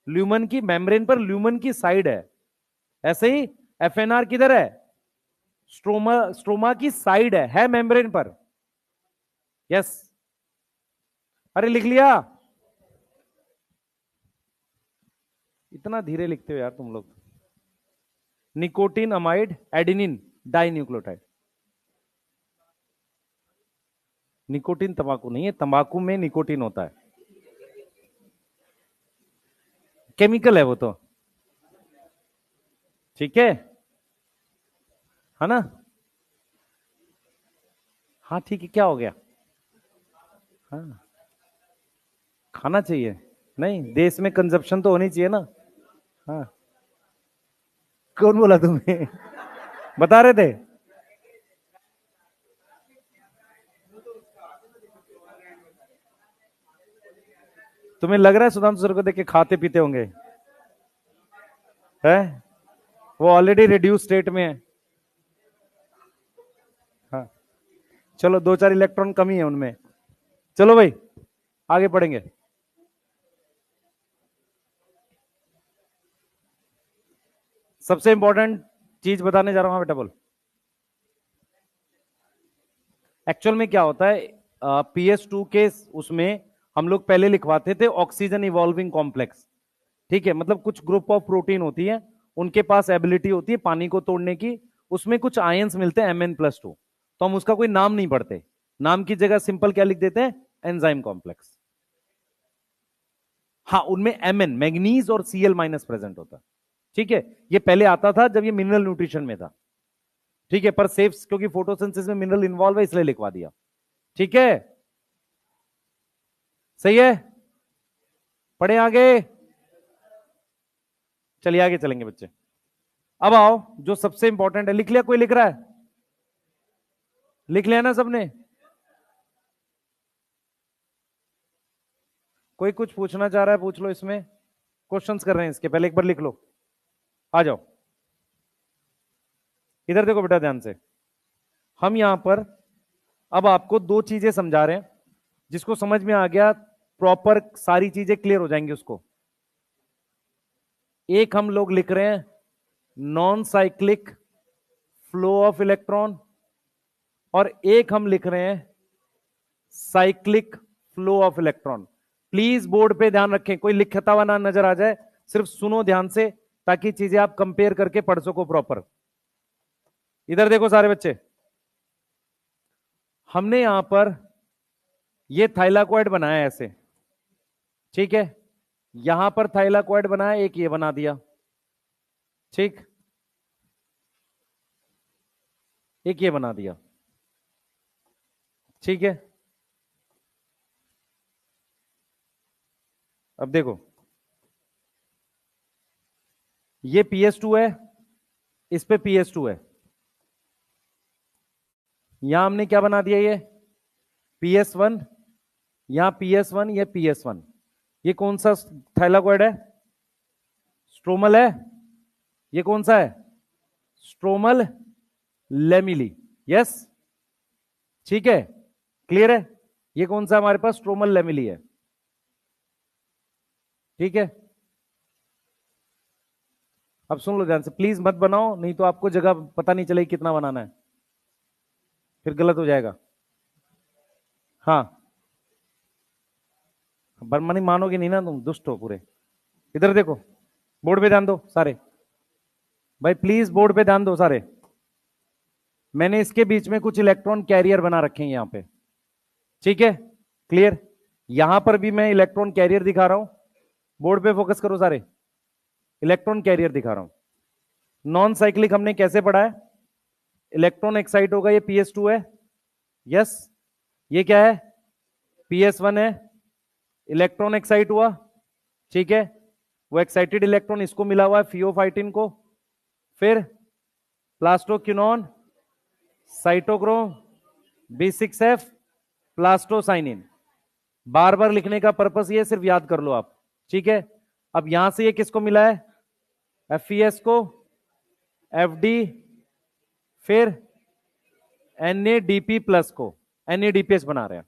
ल्यूमन की मेम्ब्रेन पर ल्यूमन की साइड है। ऐसे ही एफएनआर किधर है? स्ट्रोमा, स्ट्रोमा की साइड है मेम्ब्रेन पर। यस। अरे लिख लिया? इतना धीरे लिखते हो यार तुम लोग। Nicotine amide adenine di nucleotide. Nicotine तंबाकू नहीं है, तंबाकू में निकोटीन होता है, केमिकल है वो तो। ठीक है ना? हाँ ठीक है, क्या हो गया? हाँ, खाना चाहिए, नहीं देश में कंजप्शन तो होनी चाहिए ना। हाँ, कौन बोला तुम्हें? बता रहे थे। तुम्हें लग रहा है सुधांशु सर को देख के खाते पीते होंगे? है, वो ऑलरेडी रिड्यूस स्टेट में है। हाँ, चलो 2-4 इलेक्ट्रॉन कमी है उनमें। चलो भाई आगे पढ़ेंगे। सबसे इंपॉर्टेंट चीज बताने जा रहा हूं, बेटा बोल। एक्चुअल में क्या होता है, PS2 के उसमें हम लोग पहले लिखवाते थे ऑक्सीजन इवॉल्विंग कॉम्प्लेक्स। ठीक है, मतलब कुछ ग्रुप ऑफ प्रोटीन होती है, उनके पास एबिलिटी होती है पानी को तोड़ने की, उसमें कुछ आयंस मिलते हैं Mn+2, तो हम उसका कोई नाम नहीं पढ़ते, नाम की जगह सिंपल क्या लिख देते हैं, एंजाइम कॉम्प्लेक्स। हाँ, उनमें Mn मैग्नीज और Cl- प्रेजेंट होता है। ठीक है, ये पहले आता था जब ये मिनरल न्यूट्रिशन में था। ठीक है, पर सेफ क्योंकि फोटोसिंथेसिस में मिनरल इन्वॉल्व है इसलिए लिखवा दिया। ठीक है, सही है, पढ़े आगे। चलिए आगे चलेंगे बच्चे। अब आओ, जो सबसे इंपॉर्टेंट है, लिख लिया? कोई लिख रहा है? लिख लिया ना सबने? कोई कुछ पूछना चाह रहा है पूछ लो, इसमें क्वेश्चंस कर रहे हैं इसके पहले, एक बार लिख लो। आ जाओ, इधर देखो बेटा ध्यान से। हम यहां पर अब आपको दो चीजें समझा रहे हैं, जिसको समझ में आ गया प्रॉपर सारी चीजें क्लियर हो जाएंगी उसको। एक हम लोग लिख रहे हैं non cyclic flow of electron, और एक हम लिख रहे हैं cyclic flow of electron. Please board पे ध्यान रखें, कोई लिखता हुआ ना नजर आ जाए, सिर्फ सुनो ध्यान से ताकि चीजें आप कंपेयर करके पढ़ सको प्रॉपर। इधर देखो सारे बच्चे, हमने यहां पर ये थाइलाकोइड बनाया ऐसे, ठीक है, यहां पर थाइलाकोइड बनाया, एक ये बना दिया, ठीक, एक ये बना दिया, ठीक है। अब देखो, ये PS2 है, इस पे PS2 है, यहां हमने क्या बना दिया, ये PS1, यहां PS1, ये PS1। ये कौन सा थाइलाकोइड है? स्ट्रोमल है। ये कौन सा है? Stromal lamellae. यस, ठीक है, क्लियर है। ये कौन सा हमारे पास? स्ट्रोमल लेमिली है, ठीक है। अब सुन लो ध्यान से, प्लीज मत बनाओ, नहीं तो आपको जगह पता नहीं चलेगी कितना बनाना है, फिर गलत हो जाएगा। हाँ, बर्मनी मानोगे नहीं ना तुम, दुष्ट हो पूरे। इधर देखो, बोर्ड पे ध्यान दो सारे भाई, प्लीज बोर्ड पे ध्यान दो सारे। मैंने इसके बीच में कुछ इलेक्ट्रॉन कैरियर बना रखे हैं यहां पे, ठीक है, क्लियर। यहां पर भी मैं इलेक्ट्रॉन कैरियर दिखा रहा हूं, बोर्ड पे फोकस करो सारे, इलेक्ट्रॉन कैरियर दिखा रहा हूं। नॉन साइक्लिक हमने कैसे पढ़ा है, इलेक्ट्रॉन एक्साइट होगा, ये PS2 है, यस, ये क्या है? PS1 है, इलेक्ट्रॉन एक्साइट हुआ, ठीक है, वो एक्साइटेड इलेक्ट्रॉन इसको मिला हुआ है फियोफाइटिन को, फिर प्लास्टोक्विनोन, साइटोक्रोम, B6F, प्लास्टोसाइनिन। बार बार लिखने का पर्पस ये, सिर्फ याद कर लो आप, ठीक है। अब यहां से ये किसको मिला है? FES को, FD, फिर NADP+ को, NADPH बना रहे हैं।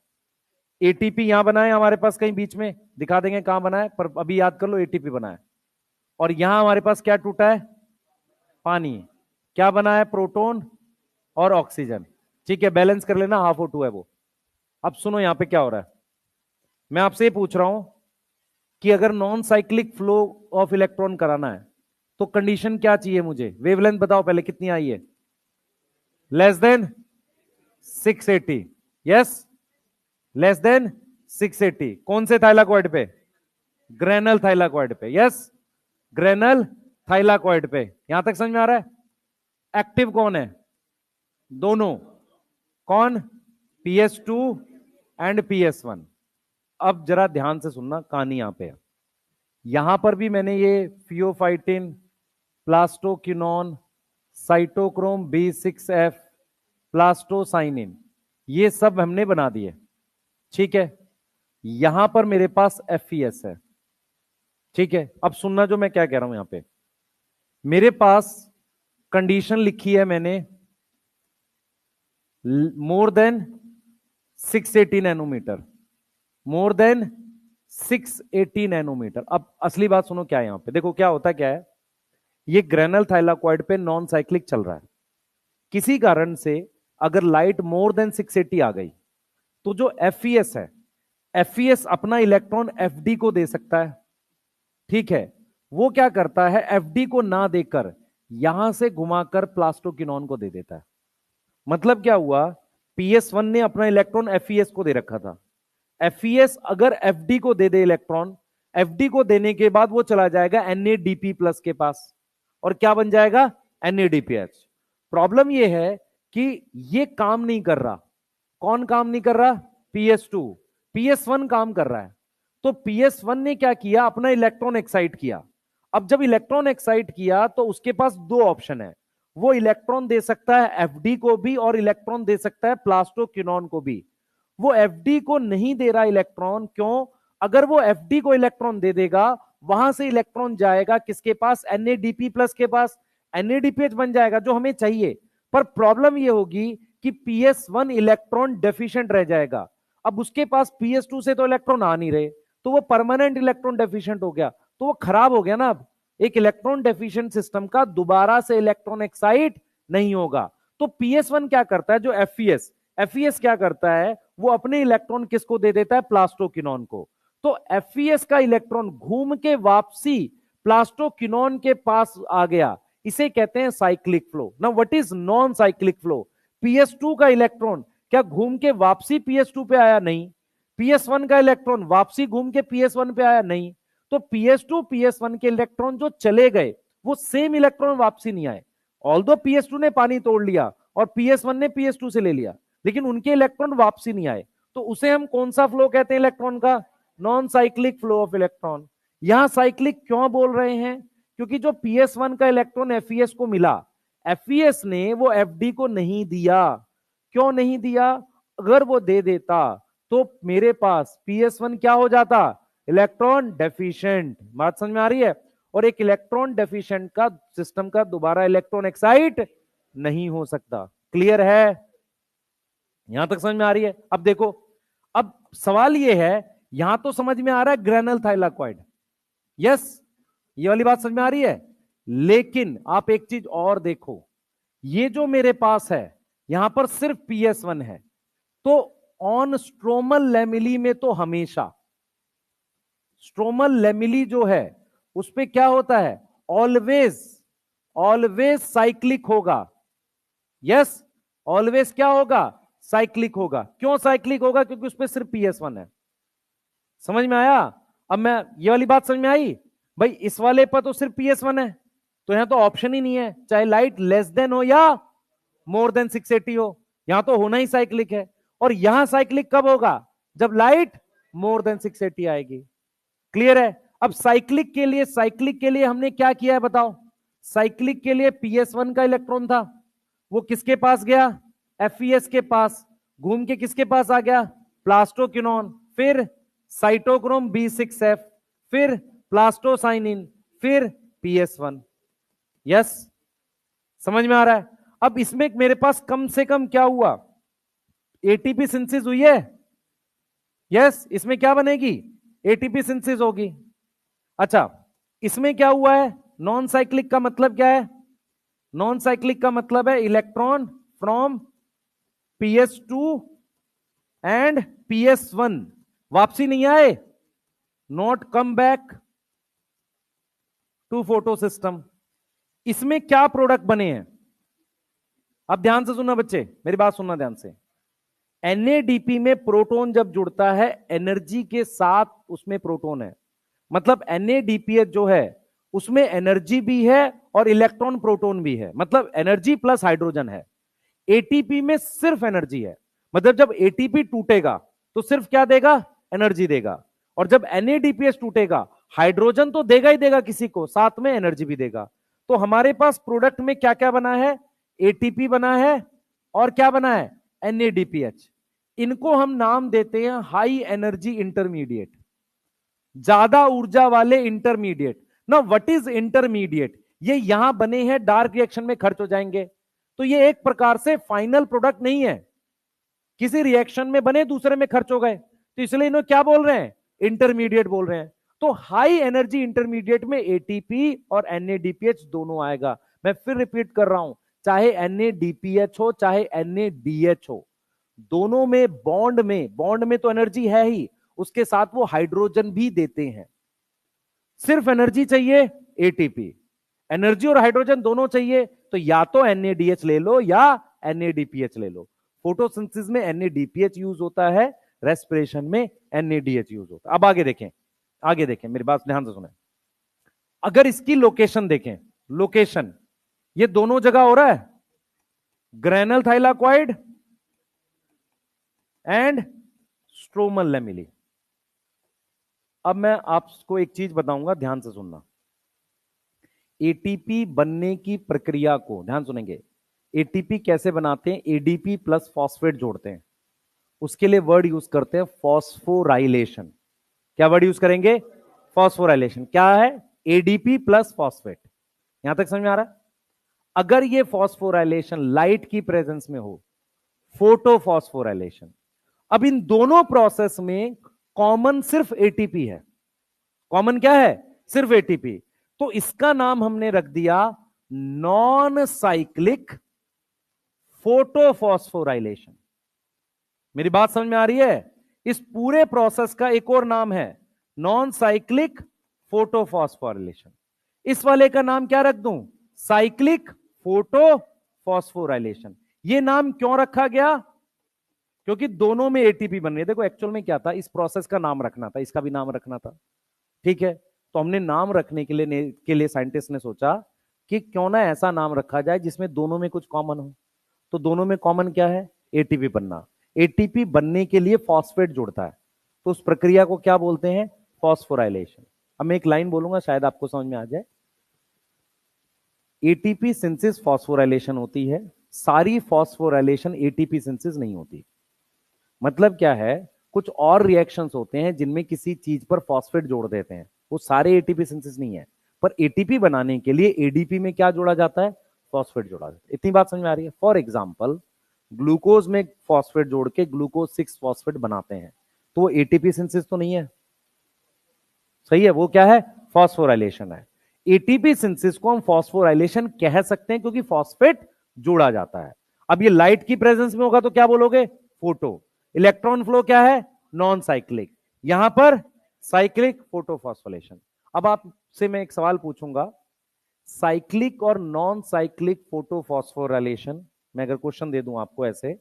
ATP यहां बना है हमारे पास, कहीं बीच में दिखा देंगे कहां बना है, पर अभी याद कर लो ATP बना है। और यहां हमारे पास क्या टूटा है? पानी। क्या बना है? प्रोटॉन और ऑक्सीजन, ठीक है, बैलेंस कर लेना, 1/2O2 है वो। अब सुनो यहां पे क्या हो रहा है, मैं आपसे ये पूछ रहा हूं कि अगर non cyclic flow of electron कराना है तो कंडीशन क्या चाहिए मुझे? वेवलेंथ बताओ पहले कितनी आई है? Less than 680, yes, less than 680। कौन से थाइलाकोइड पे? ग्रेनल थाइलाकोइड पे, यस, ग्रेनल थाइलाकोइड पे। यहां तक समझ में आ रहा है? एक्टिव कौन है? दोनों। कौन? PS2 and PS1। अब जरा ध्यान से सुनना, कहानी यहां पे है। यहां पर भी मैंने ये pheophytin, plastoquinone, cytochrome B6F, plastocyanin, ये सब हमने बना दिए। ठीक है, यहां पर मेरे पास FES है। ठीक है, अब सुनना जो मैं क्या कह रहा हूं। यहां पे मेरे पास कंडीशन लिखी है मैंने, more than 680 nanometre, more than 680 nanometre. अब असली बात सुनो क्या है यहां पे, देखो क्या होता क्या है, ये ग्रेनल थाइलाकॉइड पे नॉन साइक्लिक चल रहा है। किसी कारण से अगर लाइट मोर देन 680 आ गई तो जो FES है, FES अपना इलेक्ट्रॉन FD को दे सकता है। ठीक है, वो क्या करता है, FD को ना देकर यहां से घुमाकर प्लास्टोक्विनोन को दे देता है। मतलब क्या हुआ, PS1 ने अपना इलेक्ट्रॉन FES को दे रखा था। FES अगर FD को दे दे इलेक्ट्रॉन, FD को देने के बाद वो चला जाएगा NADP प्लस के पास, और क्या बन जाएगा, NADPH। प्रॉब्लम ये है कि ये काम नहीं कर रहा। कौन काम नहीं कर रहा, PS2। PS1 काम कर रहा है। तो PS1 ने क्या किया, अपना इलेक्ट्रॉन एक्साइट किया। अब जब इलेक्ट्रॉन एक्साइट किया तो उसके पास दो ऑप्शन है, वो इलेक्ट्रॉन दे सकता है FD को भी और इलेक्ट्रॉन दे सकता है प्लास्टोक्विनोन को भी। वो FD को नहीं दे रहा इलेक्ट्रॉन, क्यों, अगर वो FD को इलेक्ट्रॉन दे देगा, वहां से इलेक्ट्रॉन जाएगा किसके पास, NADP प्लस के पास, NADPH बन जाएगा जो हमें चाहिए। पर प्रॉब्लम ये होगी कि PS1 इलेक्ट्रॉन डेफिशिएंट रह जाएगा। अब उसके पास PS2 से तो इलेक्ट्रॉन आ नहीं रहे, तो वो परमानेंट इलेक्ट्रॉन डेफिशिएंट हो गया, तो वो खराब हो गया ना। अब एक इलेक्ट्रॉन डेफिशिएंट सिस्टम का दोबारा से इलेक्ट्रॉन एक्साइट नहीं होगा। तो PS1 क्या करता है, जो FES क्या करता है, वो अपने इलेक्ट्रॉन किसको दे देता है, प्लास्टोक्विनोन को। तो FES का इलेक्ट्रॉन घूम के वापसी प्लास्टोक्विनोन के पास आ गया, इसे कहते हैं cyclic flow. Now what is non cyclic flow, PS2 का इलेक्ट्रॉन क्या घूम के वापसी PS2 पे आया, नहीं। PS1 का इलेक्ट्रॉन वापसी घूम के PS1 पे आया, नहीं। तो PS2 PS1 के इलेक्ट्रॉन जो चले गए वो सेम इलेक्ट्रॉन वापसी नहीं आए। ऑल्दो PS2 ने पानी तोड़ लिया और PS1 ने PS2 से ले लिया, लेकिन उनके इलेक्ट्रॉन वापसी नहीं आए, तो उसे हम कौन सा फ्लो कहते हैं इलेक्ट्रॉन का, non cyclic flow of electron. यहां साइक्लिक क्यों बोल रहे हैं, क्योंकि जो PS1 का इलेक्ट्रॉन FES को मिला, FES ने वो FD को नहीं दिया। क्यों नहीं दिया, अगर वो दे देता तो मेरे पास PS1 क्या हो जाता, इलेक्ट्रॉन डेफिशिएंट। बात समझ में आ रही है, और एक इलेक्ट्रॉन डेफिशिएंट का सिस्टम का दोबारा इलेक्ट्रॉन एक्साइट नहीं हो सकता। क्लियर है, यहां तक समझ में आ रही है। अब देखो, अब सवाल ये है, यहां तो समझ में आ रहा है ग्रेनल थाइलाकॉइड, यस, ये वाली बात समझ में आ रही है। लेकिन आप एक चीज और देखो, ये जो मेरे पास है यहां पर सिर्फ PS1 है, तो ऑन स्ट्रोमल लेमिली में तो हमेशा स्ट्रोमल लेमिली जो है उस पे क्या होता है, ऑलवेज ऑलवेज साइक्लिक होगा। यस, ऑलवेज क्या होगा, साइक्लिक होगा। क्यों साइक्लिक होगा, क्योंकि उस पे सिर्फ PS1 है। समझ में आया, अब मैं ये वाली बात समझ में आई, भाई इस वाले पर तो सिर्फ PS1 है, तो यहां तो ऑप्शन ही नहीं है, चाहे लाइट लेस देन हो या मोर देन 680 हो, यहां तो होना ही साइक्लिक है। और यहां साइक्लिक कब होगा, जब लाइट मोर देन 680 आएगी। क्लियर है। अब साइक्लिक के लिए हमने क्या किया है बताओ, साइक्लिक के लिए PS1 का इलेक्ट्रॉन था, वो किसके पास गया, FES के पास, घूम के किसके पास आ गया, प्लास्टोक्विनोन, फिर साइटोक्रोम B6F, फिर प्लास्टोसाइनिन, फिर PS1। यस, समझ में आ रहा है। अब इसमें मेरे पास कम से कम क्या हुआ, ATP सिंथेसिस हुई है। यस, इसमें क्या बनेगी, ATP सिंथेसिस होगी। अच्छा, इसमें क्या हुआ है, नॉन साइक्लिक का मतलब क्या है, नॉन साइक्लिक का मतलब है electron from PS2 and PS1 वापसी नहीं आए, not come back to photo system. इसमें क्या प्रोडक्ट बने हैं, अब ध्यान से सुनना बच्चे, मेरी बात सुनना ध्यान से। NADP में प्रोटॉन जब जुड़ता है एनर्जी के साथ, उसमें प्रोटॉन है, मतलब NADPH जो है उसमें एनर्जी भी है और इलेक्ट्रॉन प्रोटॉन भी है, मतलब एनर्जी प्लस हाइड्रोजन है। ATP में सिर्फ एनर्जी है, मतलब जब ATP टूटेगा तो सिर्फ क्या देगा, एनर्जी देगा। और जब NADPH टूटेगा, हाइड्रोजन तो देगा ही देगा किसी को, साथ में एनर्जी भी देगा। तो हमारे पास प्रोडक्ट में क्या क्या बना है? ATP बना है और क्या बना है? NADPH। इनको हम नाम देते हैं हाई एनर्जी इंटरमीडिएट, ज्यादा ऊर्जा वाले इंटरमीडिएट। ना व्हाट इज इंटरमीडिएट? ये यहां बने हैं, डार्क रिएक्शन में खर्च हो जाएंगे। तो ये एक प्रकार से फाइनल प्रोडक्ट नहीं है, किसी रिएक्शन में बने दूसरे में खर्च हो गए, तो इसलिए इन्हें क्या बोल रहे हैं? इंटरमीडिएट बोल रहे हैं। तो हाई एनर्जी इंटरमीडिएट में ATP और NADPH दोनों आएगा। मैं फिर रिपीट कर रहा हूं, चाहे NADPH हो चाहे NADH हो, दोनों में बॉन्ड में तो एनर्जी है ही, उसके साथ वो हाइड्रोजन भी देते हैं। सिर्फ एनर्जी चाहिए ATP, एनर्जी और हाइड्रोजन दोनों चाहिए, तो या तो NADH ले लो या NADPH ले लो। फोटोसिंथेसिस में NADPH यूज होता है, रेस्पिरेशन में NADH यूज होता है। अब आगे देखें, मेरी बात ध्यान से सुने। अगर इसकी लोकेशन देखें, लोकेशन ये दोनों जगह हो रहा है, granal thylakoid and stromal lamellae. अब मैं आपको एक चीज बताऊंगा, ध्यान से सुनना। ATP बनने की प्रक्रिया को ध्यान सुनेंगे। ATP कैसे बनाते हैं? ADP प्लस फॉस्फेट जोड़ते हैं, उसके लिए वर्ड यूज करते हैं फॉस्फोराइलेशन। क्या वर्ड यूज करेंगे? फॉस्फोराइलेशन। क्या है? ADP plus phosphate. यहां तक समझ में आ रहा है? अगर ये फॉस्फोराइलेशन लाइट की प्रेजेंस में हो, फोटोफॉस्फोराइलेशन। अब इन दोनों प्रोसेस में कॉमन सिर्फ ATP है। कॉमन क्या है? सिर्फ ATP। तो इसका नाम हमने रख दिया नॉन साइक्लिक फोटोफॉस्फोराइलेशन। मेरी बात समझ में आ रही है? इस पूरे प्रोसेस का एक और नाम है नॉन साइक्लिक फोटोफॉस्फोराइलेशन। इस वाले का नाम क्या रख दूं? Cyclic photophosphorylation. ये नाम क्यों रखा गया? क्योंकि दोनों में ATP बन रही है। देखो एक्चुअल में क्या था, इस प्रोसेस का नाम रखना था, इसका भी नाम रखना था, ठीक है। तो हमने नाम रखने के लिए साइंटिस्ट ने सोचा कि क्यों ना ऐसा नाम रखा जाए जिसमें दोनों में कुछ कॉमन हो। तो दोनों में कॉमन क्या है? ATP बनना। ATP बनने के लिए फॉस्फेट जुड़ता है, तो उस प्रक्रिया को क्या बोलते हैं? फॉस्फोराइलेशन। अब मैं एक लाइन बोलूंगा, शायद आपको समझ में आ जाए। ATP सिंथेसिस फॉस्फोराइलेशन होती है, सारी फॉस्फोराइलेशन ATP सिंथेसिस नहीं होती। मतलब क्या है? कुछ और रिएक्शंस होते हैं जिनमें किसी चीज पर फॉस्फेट जोड़ देते हैं, वो सारे ATP सिंथेसिस नहीं है। पर ATP बनाने के लिए ADP में क्या जोड़ा जाता है? फॉस्फेट जोड़ा जाता है। इतनी बात समझ में आ रही है? फॉर एग्जाम्पल, ग्लूकोज में फॉस्फेट जोड़ के ग्लूकोज 6 फॉस्फेट बनाते हैं, तो वो ATP सिंथेसिस तो नहीं है, सही है? वो क्या है? फॉस्फोराइलेशन है। ATP सिंथेसिस को हम फॉस्फोराइलेशन कह सकते हैं क्योंकि फॉस्फेट जोड़ा जाता है। अब ये लाइट की प्रेजेंस में होगा तो क्या बोलोगे? फोटो। इलेक्ट्रॉन फ्लो क्या है? Non cyclic. यहां पर साइक्लिक फोटोफॉस्फोराइलेशन। अब आपसे मैं एक सवाल पूछूंगा, साइक्लिक और नॉन साइक्लिक फोटोफॉस्फोराइलेशन मैं अगर क्वेश्चन दे दूं आपको ऐसे,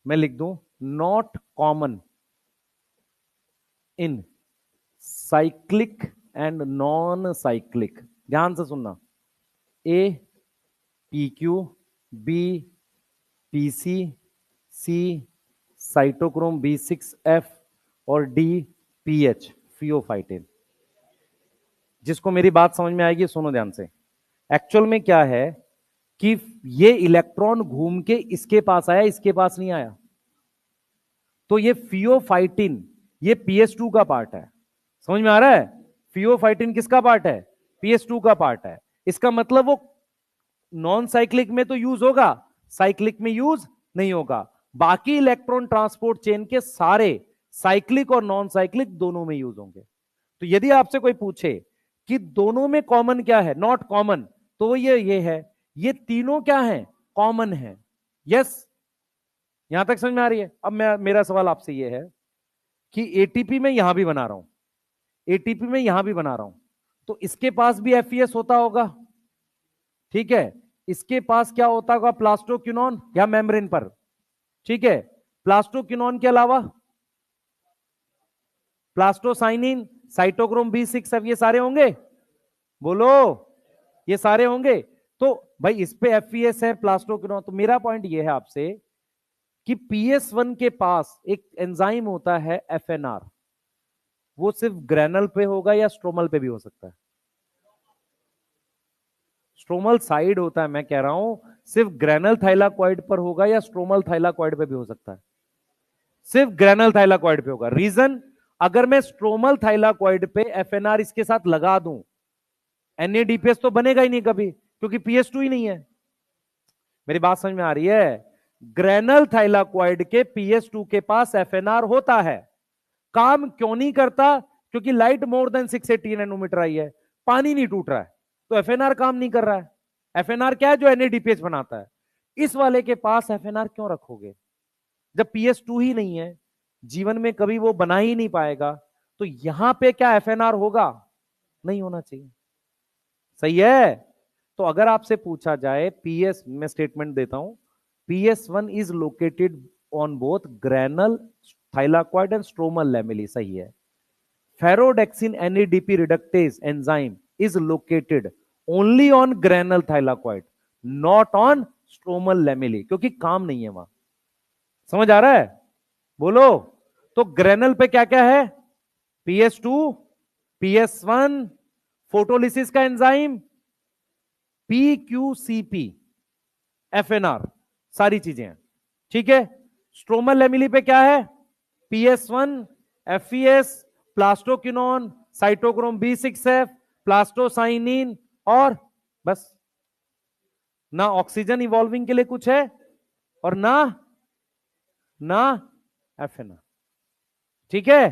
मैं लिख दूं not common in cyclic and non cyclic. ध्यान से सुनना, A PQ, B PC, C cytochrome B6F और D PH फियोफाइटिन। जिसको मेरी बात समझ में आएगी सुनो ध्यान से। एक्चुअल में क्या है कि ये इलेक्ट्रॉन घूम के इसके पास आया, इसके पास नहीं आया, तो ये फियोफाइटिन ये PS2 का पार्ट है। समझ में आ रहा है? फियोफाइटिन किसका पार्ट है? PS2 का पार्ट है। इसका मतलब वो नॉन साइक्लिक में तो यूज होगा, साइक्लिक में यूज नहीं होगा। बाकी इलेक्ट्रॉन ट्रांसपोर्ट चेन के सारे साइक्लिक और नॉन साइक्लिक दोनों में यूज होंगे। तो यदि आपसे कोई पूछे कि दोनों में कॉमन क्या है, नॉट कॉमन, तो ये है, ये तीनों क्या है? कॉमन है। यस, यहां तक समझ में आ रही है? अब मेरा सवाल आपसे ये है कि ATP में यहां भी बना रहा हूं, ATP में यहां भी बना रहा हूं, तो इसके पास भी FES होता होगा, ठीक है। इसके पास क्या होता होगा? प्लास्टोक्विनोन या मेम्ब्रेन पर, ठीक है। प्लास्टोक्विनोन के अलावा प्लास्टोसाइनिन, साइटोक्रोम B6F, ये सारे होंगे? बोलो, ये सारे होंगे। तो भाई इस पे FES है, प्लास्टोक्विनोन। तो मेरा पॉइंट ये है आपसे कि PS1 के पास एक एंजाइम होता है FNR, वो सिर्फ ग्रेनल पे होगा या स्ट्रोमल पे भी हो सकता है? स्ट्रोमल साइड होता है, मैं कह रहा हूं सिर्फ ग्रेनल थाइलाकॉइड पर होगा या स्ट्रोमल थाइलाकॉइड पे भी हो सकता है? सिर्फ ग्रेनल थाइलाकॉइड पे होगा। रीजन, अगर मैं स्ट्रोमल थाइलाकॉइड पे FNR इसके साथ लगा दूं, NADPS तो बनेगा ही नहीं कभी, क्योंकि PS2 ही नहीं है। मेरी बात समझ में आ रही है? ग्रेनल थाइलाकॉइड के PS2 के पास FNR होता है, काम क्यों नहीं करता? क्योंकि लाइट मोर देन 680 नैनोमीटर आई है, पानी नहीं टूट रहा है, तो FNR काम नहीं कर रहा है। FNR क्या है? जो NADPH बनाता है। इस वाले के पास FNR क्यों रखोगे? जब PS2 ही नहीं है, जीवन में कभी वो बना ही नहीं पाएगा, तो यहां पे क्या FNR होगा? नहीं होना चाहिए। सही है? तो अगर आपसे पूछा जाए PS, मैं स्टेटमेंट देता हूं, PS1 is located on both granal thylakoid and stromal lamellae. सही है। फेरोडेक्सिन NADP reductase enzyme is located only on granal thylakoid, not on stromal lamellae, क्योंकि काम नहीं है वहां। समझ आ रहा है? बोलो। तो ग्रेनल पे क्या क्या है? PS2, PS1, फोटोलिसिस का एंजाइम PQCP, FNR, सारी चीजें हैं। ठीक है। स्ट्रोमल लैमेली पे क्या है? PS1, FES, plastoquinone, cytochrome B6F, plastocyanin, और बस। ना ऑक्सीजन इवॉल्विंग के लिए कुछ है और ना FNR। ठीक है?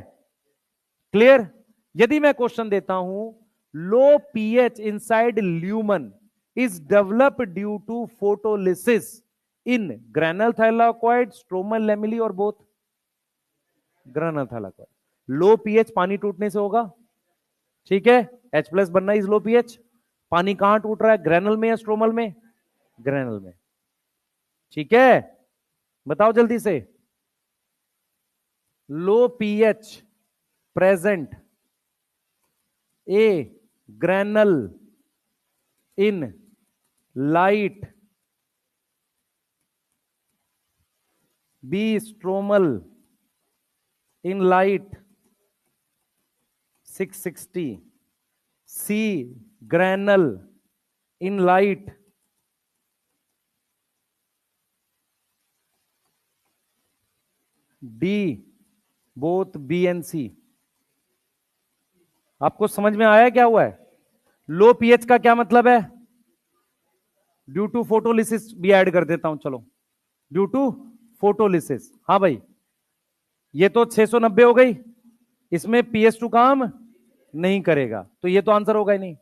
क्लियर? यदि मैं क्वेश्चन देता हूं, low pH inside lumen is developed due to photolysis in granal thylakoid, stromal lamellae, और both? Granal thylakoid. Low pH पानी टूटने से होगा। ठीक है। H+ बनना इज लो पीएच। पानी कहां टूट रहा है? ग्रेनल में या स्ट्रोमल में? ग्रेनल में। ठीक है। बताओ जल्दी से। Low pH present A granule in light, B stromal in light 660, C granule in light D both B and C। आपको समझ में आया क्या हुआ है? लो पीएच का क्या मतलब है? ड्यू टू फोटोलिसिस भी ऐड कर देता हूं, चलो। Due to photolysis. हाँ भाई, ये तो 690 हो गई, इसमें PS2 काम नहीं करेगा, तो ये तो आंसर होगा ही नहीं।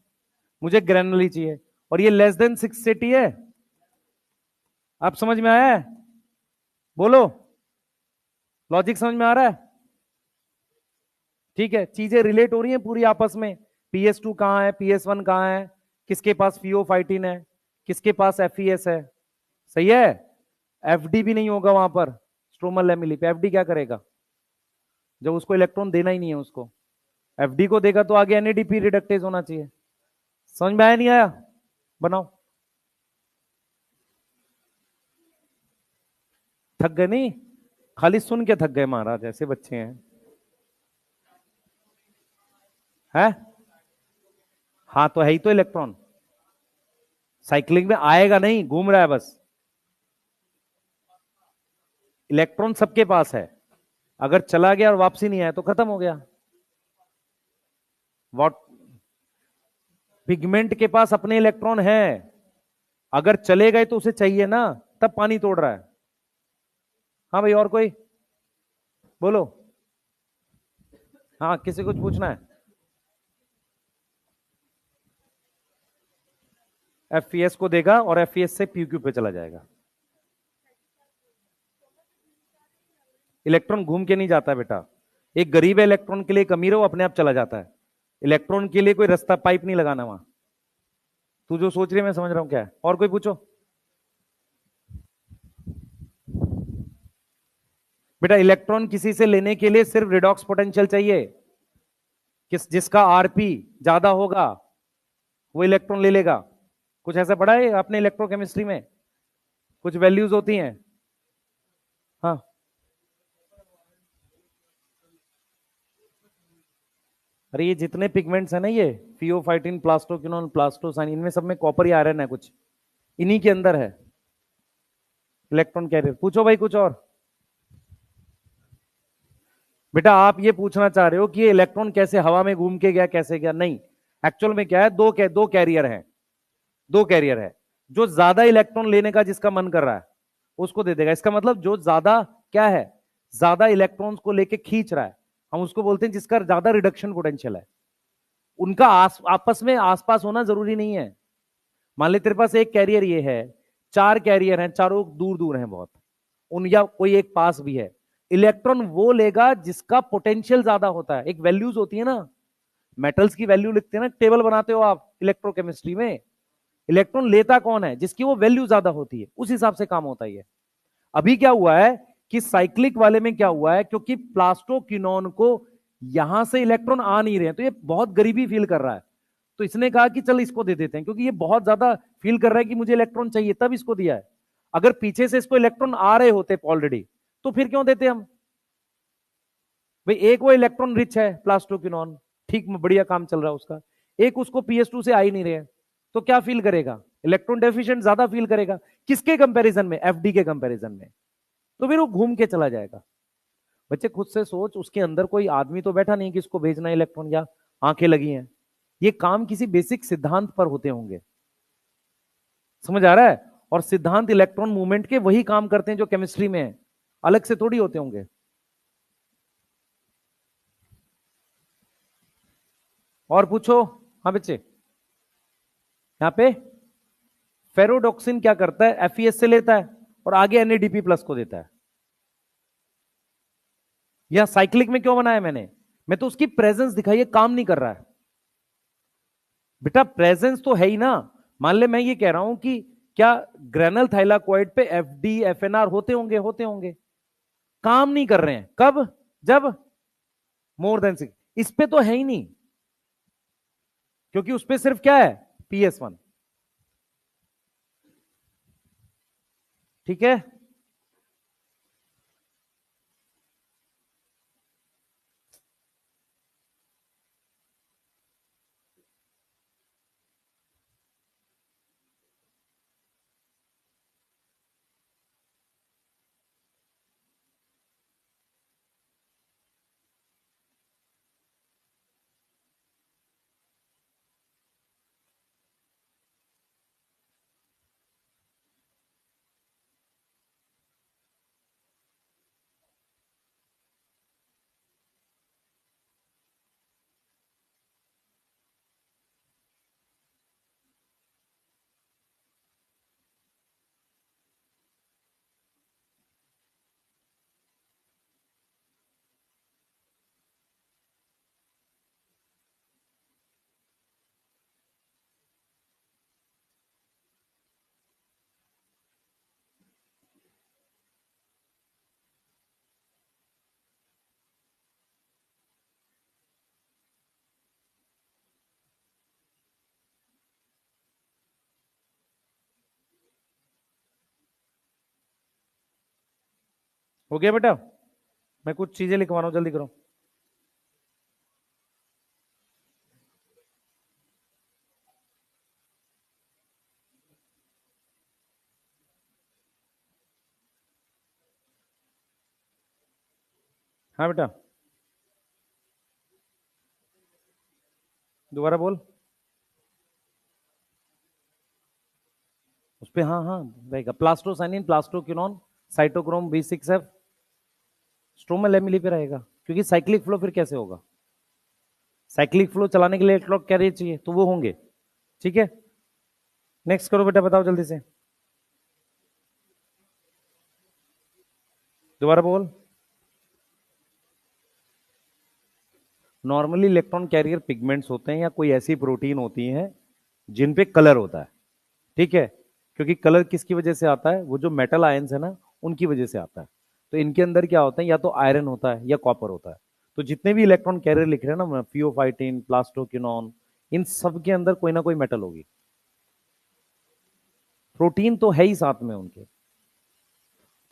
मुझे ग्रेनुलर ही चाहिए, और ये लेस देन 680 है। आप समझ में आया है? बोलो। लॉजिक समझ में आ रहा है? ठीक है। चीजें रिलेट हो रही हैं पूरी आपस में। PS2 कहां है, PS1 कहां है, किसके पास फियोफाइटिन है, किसके पास FES है। सही है। FD भी नहीं होगा वहां पर, स्ट्रोमल लैमेली पे। FD क्या करेगा जब उसको इलेक्ट्रॉन देना ही नहीं है उसको? FD को देगा तो आगे NADP रिडक्टेज होना चाहिए। समझ में आया नहीं आया? बनाओ। थक गए? नहीं, खाली सुन के थक गए महाराज, ऐसे बच्चे हैं। हाँ तो है ही तो इलेक्ट्रॉन, साइक्लिंग में आएगा नहीं, घूम रहा है बस। इलेक्ट्रॉन सबके पास है, अगर चला गया और वापसी नहीं आया तो खत्म हो गया। वॉट? पिगमेंट के पास अपने इलेक्ट्रॉन है, अगर चले गए तो उसे चाहिए ना, तब पानी तोड़ रहा है। हाँ भाई, और कोई? बोलो। हाँ, किसी कुछ पूछना है? FES को देगा और FES से PQ पे चला जाएगा। इलेक्ट्रॉन घूम के नहीं जाता बेटा, एक गरीब है इलेक्ट्रॉन के लिए, एक अमीर हो अपने आप चला जाता है। इलेक्ट्रॉन के लिए कोई रास्ता पाइप नहीं लगाना वहां। तू जो सोच रही है मैं समझ रहा हूं क्या है। और कोई पूछो। बेटा इलेक्ट्रॉन किसी से लेने के लिए सिर्फ रिडॉक्स पोटेंशियल चाहिए, जिसका RP ज्यादा होगा वो इलेक्ट्रॉन ले लेगा। कुछ ऐसा पढ़ा है आपने इलेक्ट्रोकेमिस्ट्री में? कुछ वैल्यूज होती हैं। हाँ, अरे ये जितने पिगमेंट्स है ना, ये फियोफाइटिन, प्लास्टोक्विनोन, प्लास्टोसाइन, इनमें सब में कॉपर ही आयरन है कुछ, इन्हीं के अंदर है इलेक्ट्रॉन कैरियर। पूछो भाई कुछ और। बेटा आप ये पूछना चाह रहे हो कि ये इलेक्ट्रॉन कैसे हवा में घूम के गया, कैसे गया? नहीं, एक्चुअल में क्या है, दो कैरियर है, दो कैरियर है। जो ज्यादा इलेक्ट्रॉन लेने का जिसका मन कर रहा है उसको दे देगा। इसका मतलब जो ज्यादा क्या है, ज्यादा इलेक्ट्रॉन्स को लेके खींच रहा है, हम उसको बोलते हैं जिसका ज्यादा रिडक्शन पोटेंशियल है। उनका आपस में आसपास होना जरूरी नहीं है। मान ले तेरे पास एक कैरियर ये है, चार कैरियर हैं, चारों दूर दूर हैं बहुत, उन या कोई एक पास भी है, इलेक्ट्रॉन वो लेगा जिसका पोटेंशियल ज्यादा होता है। एक वैल्यूज होती है ना, मेटल्स की वैल्यू लिखते हैं ना, टेबल बनाते हो आप इलेक्ट्रोकेमिस्ट्री में। इलेक्ट्रॉन लेता कौन है? जिसकी वो वैल्यू ज्यादा होती है, उस हिसाब से काम होता है। अभी क्या हुआ है कि साइक्लिक वाले में क्या हुआ है, क्योंकि प्लास्टोक्विनोन को यहां से इलेक्ट्रॉन आ नहीं रहे हैं, तो ये बहुत गरीबी फील कर रहा है। तो इसने कहा कि चल इसको दे देते हैं, क्योंकि ये बहुत ज्यादा फील कर रहा है कि मुझे इलेक्ट्रॉन चाहिए, तब इसको दिया है। अगर पीछे से इसको इलेक्ट्रॉन आ रहे होते ऑलरेडी, तो फिर क्यों देते हम? भाई एक वो इलेक्ट्रॉन रिच है प्लास्टोक्विनोन, ठीक बढ़िया काम चल रहा है उसका, एक उसको PS2 से आ ही नहीं रहे, तो क्या फील करेगा? इलेक्ट्रॉन डेफिशिएंट ज्यादा फील करेगा। किसके कंपैरिजन में? FD के कंपैरिजन में। तो फिर वो घूम के चला जाएगा। बच्चे खुद से सोच, उसके अंदर कोई आदमी तो बैठा नहीं कि इसको भेजना है इलेक्ट्रॉन, या आंखें लगी हैं। ये काम किसी बेसिक सिद्धांत पर होते होंगे, समझ आ रहा है? और सिद्धांत इलेक्ट्रॉन मूवमेंट के वही काम करते हैं जो केमिस्ट्री में है, अलग से थोड़ी होते होंगे। और पूछो। हाँ बच्चे, यहाँ पे फेरोडॉक्सिन क्या करता है? FeS से लेता है और आगे Na++ को देता है। यह साइक्लिक में क्यों बनाया मैंने? मैं तो उसकी प्रेजेंस दिखाई है, काम नहीं कर रहा है। बेटा प्रेजेंस तो है ही ना। मान ले मैं ये कह रहा हूं कि क्या ग्रेनल थाइलाकोइड पे FD FNR होते होंगे? होते होंगे। काम नहीं कर रहे हैं कब? जब मोर देन 6। इस पे तो है ही नहीं, क्योंकि उस पे सिर्फ क्या है? PS1। ठीक है। हो गया बेटा? मैं कुछ चीजें लिखवा रहा हूं, जल्दी करो। हाँ बेटा, दोबारा बोल। उस पे हाँ हाँ रहेगा, plastocyanin, plastoquinone, cytochrome B6F, stromal Emily पे रहेगा। क्योंकि साइक्लिक फ्लो फिर कैसे होगा? साइक्लिक फ्लो चलाने के लिए इलेक्ट्रॉन कैरियर चाहिए, तो वो होंगे। ठीक है, नेक्स्ट करो बेटा, बताओ जल्दी से। दोबारा बोल। नॉर्मली इलेक्ट्रॉन कैरियर पिगमेंट्स होते हैं या कोई ऐसी प्रोटीन होती है जिन पे कलर होता है। ठीक है, क्योंकि कलर किसकी वजह से आता है? वो जो मेटल आयंस है ना, उनकी वजह से आता है। तो इनके अंदर क्या होता है? या तो आयरन होता है या कॉपर होता है। तो जितने भी इलेक्ट्रॉन कैरियर लिख रहे हैं ना, फियोफाइटिन, प्लास्टोक्विनोन, इन सब के अंदर कोई ना कोई मेटल होगी। प्रोटीन तो है ही साथ में उनके।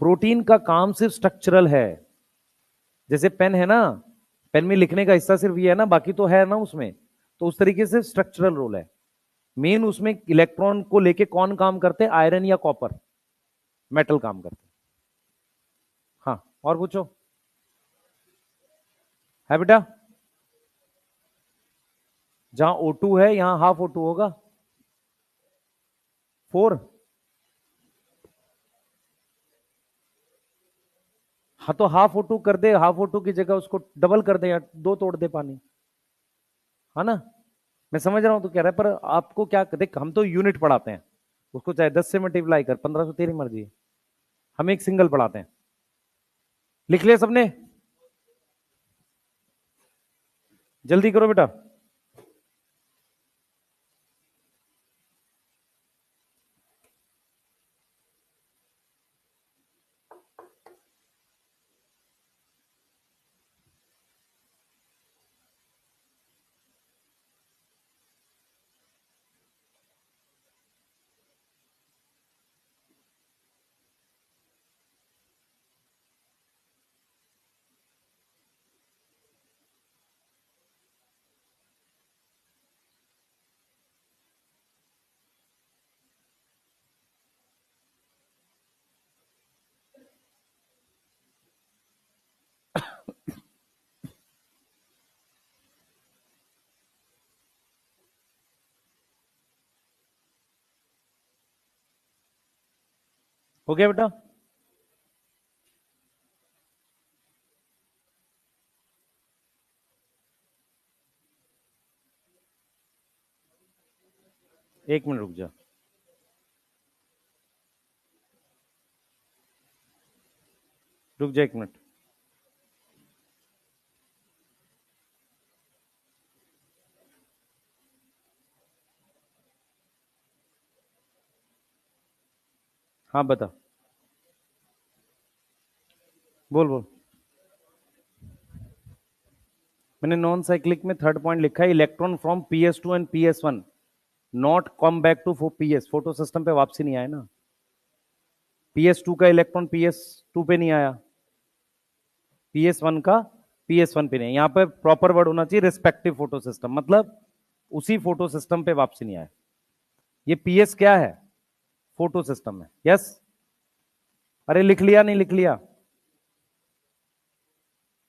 प्रोटीन का काम सिर्फ स्ट्रक्चरल है। जैसे पेन है ना, पेन में लिखने का हिस्सा सिर्फ ये है ना, बाकी तो है ना उसमें। तो उस तरीके से स्ट्रक्चरल रोल है। मेन उसमें इलेक्ट्रॉन को लेके कौन काम करते हैं? आयरन या कॉपर, मेटल काम करते हैं। हाँ, और पूछो। है बेटा? जहां O2 है यहां हाफ O2 होगा। 4। हाँ, तो हाफ O2 कर दे, हाफ O2 की जगह उसको डबल कर दे या 2 तोड़ दे पानी। है ना? मैं समझ रहा हूं तो कह रहा है, पर आपको क्या देख, हम तो यूनिट पढ़ाते हैं, उसको चाहे 10 से मल्टीप्लाई कर, 1500, तेरी मर्जी है। हम एक सिंगल पढ़ाते हैं। लिख लिया सबने? जल्दी करो बेटा। हो गया बेटा? एक मिनट रुक जा। रुक जा एक मिनट। हाँ बता। बोल बोल। मैंने नॉन साइक्लिक में थर्ड पॉइंट लिखा है, electron from PS2 and PS1 not come back to PS। Photo system पे वापसी नहीं आया ना। PS2 का इलेक्ट्रॉन PS2 पे नहीं आया, PS1 का PS1 पे नहीं। यहां पे प्रॉपर वर्ड होना चाहिए रिस्पेक्टिव फोटो सिस्टम, मतलब उसी फोटो सिस्टम पे वापसी नहीं आया। ये PS क्या है? फोटो सिस्टम है। यस? अरे लिख लिया, नहीं लिख लिया?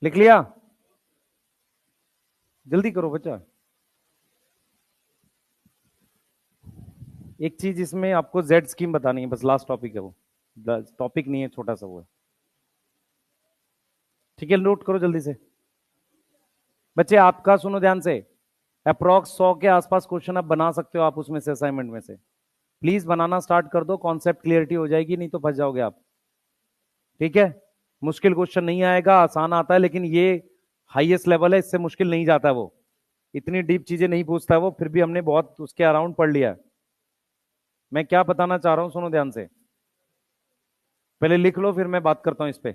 लिख लिया? जल्दी करो बच्चा। एक चीज इसमें आपको जेड स्कीम बतानी है, बस लास्ट टॉपिक है वो। टॉपिक नहीं है, छोटा सा वो है। ठीक है, नोट करो जल्दी से। बच्चे आपका सुनो ध्यान से। अप्रोक्स 100 के आसपास क्वेश्चन आप बना सकते हो, आप उसमें से, असाइनमेंट में से। प्लीज बनाना स्टार्ट कर दो, कॉन्सेप्ट क्लियरिटी हो जाएगी, नहीं तो फंस जाओगे आप। ठीक है? मुश्किल क्वेश्चन नहीं आएगा, आसान आता है, लेकिन ये हाईएस्ट लेवल है, इससे मुश्किल नहीं जाता वो। इतनी डीप चीजें नहीं पूछता वो, फिर भी हमने बहुत उसके अराउंड पढ़ लिया है। मैं क्या बताना चाह रहा हूं, सुनो ध्यान से। पहले लिख लो, फिर मैं बात करता हूं इस पे।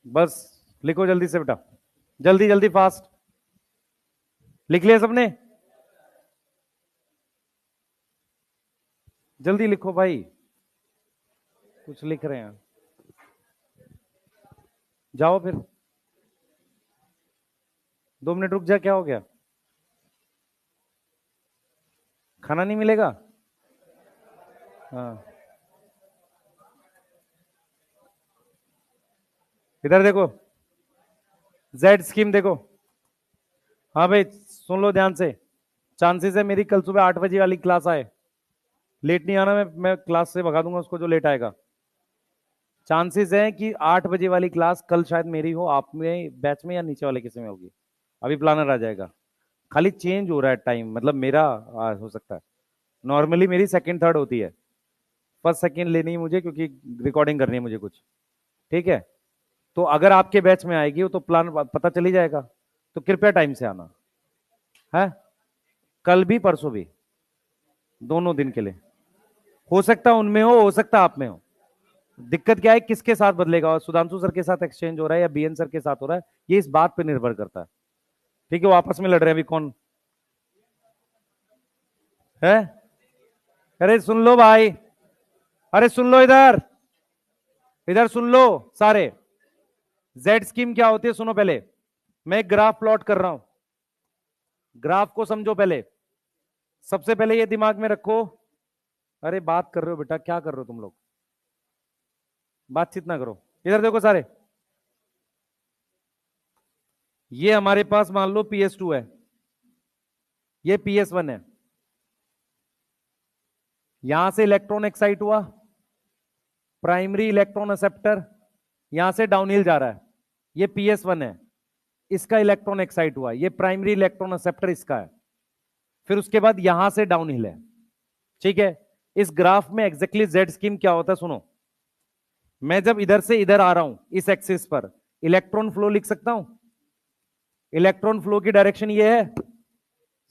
बस लिखो जल्दी से बेटा, जल्दी जल्दी फास्ट। लिख लिया सबने? जल्दी लिखो भाई, कुछ लिख रहे हैं। जाओ फिर। 2 मिनट रुक जा, क्या हो गया? खाना नहीं मिलेगा? हाँ, इधर देखो, जेड स्कीम देखो। हाँ भाई, सुन लो ध्यान से। चांसेस है मेरी कल सुबह 8 बजे वाली क्लास आए। लेट नहीं आना, मैं क्लास से भगा दूंगा उसको जो लेट आएगा। चांसेस है कि 8 बजे वाली क्लास कल शायद मेरी हो, आप में बैच में या नीचे वाले किसी में होगी। अभी प्लानर आ जाएगा। खाली चेंज हो रहा है टाइम, मतलब मेरा हो सकता है। नॉर्मली मेरी सेकंड थर्ड होती है, फर्स्ट सेकंड लेनी है मुझे, क्योंकि रिकॉर्डिंग करनी है मुझे कुछ। ठीक है? तो अगर आपके बैच में आएगी तो प्लान पता चली जाएगा। तो कृपया टाइम से आना है, कल भी परसों भी, दोनों दिन के लिए। हो सकता है उनमें हो सकता है आप में हो। दिक्कत क्या है, किसके साथ बदलेगा, और सुधांशु सर के साथ एक्सचेंज हो रहा है या BN सर के साथ हो रहा है, ये इस बात पे निर्भर करता है। ठीक है? वो आपस में लड़ रहे हैं अभी कौन है। अरे सुन लो भाई, अरे सुन लो, इधर इधर सुन लो सारे। जेड स्कीम क्या होती है सुनो पहले। मैं एक ग्राफ प्लॉट कर रहा हूं, ग्राफ को समझो पहले। सबसे पहले ये दिमाग में रखो। अरे बात कर रहे हो बेटा, क्या कर रहे हो तुम लोग, बातचीत ना करो। इधर देखो सारे, ये हमारे पास मान लो PS2 है, ये PS1 है। यहां से इलेक्ट्रॉन एक्साइट हुआ, प्राइमरी इलेक्ट्रॉन एक्सेप्टर यहां से डाउनहिल जा रहा है, ये PS1 है। इसका इलेक्ट्रॉन एक्साइट हुआ, ये प्राइमरी इलेक्ट्रॉन एक्सेप्टर इसका है। फिर उसके बाद यहां से डाउनहिल है, ठीक है। इस ग्राफ में एग्जैक्टली जेड स्कीम क्या होता है सुनो। मैं जब इधर से इधर आ रहा हूं इस एक्सिस पर, इलेक्ट्रॉन फ्लो लिख सकता हूं। इलेक्ट्रॉन फ्लो की डायरेक्शन ये है,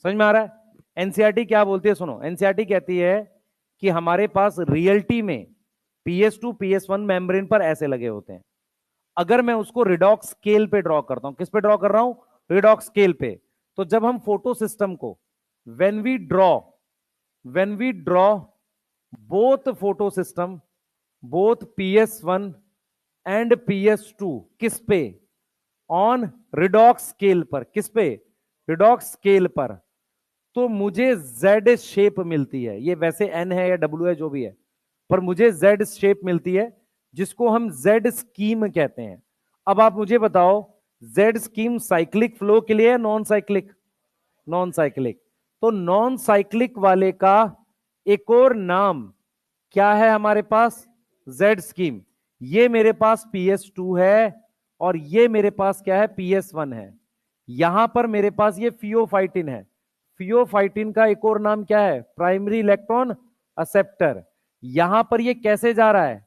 समझ में आ रहा है। एनसीईआरटी क्या बोलती है सुनो, एनसीईआरटी कहती है कि हमारे पास रियलिटी में PS2 PS1 मेम्ब्रेन पर ऐसे लगे होते हैं। अगर मैं उसको रिडॉक्स स्केल पे ड्रॉ करता हूं, किस पे ड्रॉ कर रहा हूं, रिडॉक्स स्केल पे। तो जब हम फोटो सिस्टम को when we draw both photo system, both PS1 and PS2, किस पे, ऑन रिडॉक्स स्केल पर, किस पे, रिडॉक्स स्केल पर, तो मुझे जेड शेप मिलती है। ये वैसे एन है या डब्ल्यू है जो भी है, पर मुझे जेड शेप मिलती है, जिसको हम जेड स्कीम कहते हैं। अब आप मुझे बताओ, जेड स्कीम साइक्लिक फ्लो के लिए है नॉन साइक्लिक, नॉन साइक्लिक। तो नॉन साइक्लिक वाले का एक और नाम क्या है हमारे पास, जेड स्कीम। ये मेरे पास PS2 है और ये मेरे पास क्या है, PS1 है। यहां पर मेरे पास ये फियोफाइटिन है। फियोफाइटिन का एक और नाम क्या है, प्राइमरी इलेक्ट्रॉन एक्सेप्टर। यहां पर ये कैसे जा रहा है,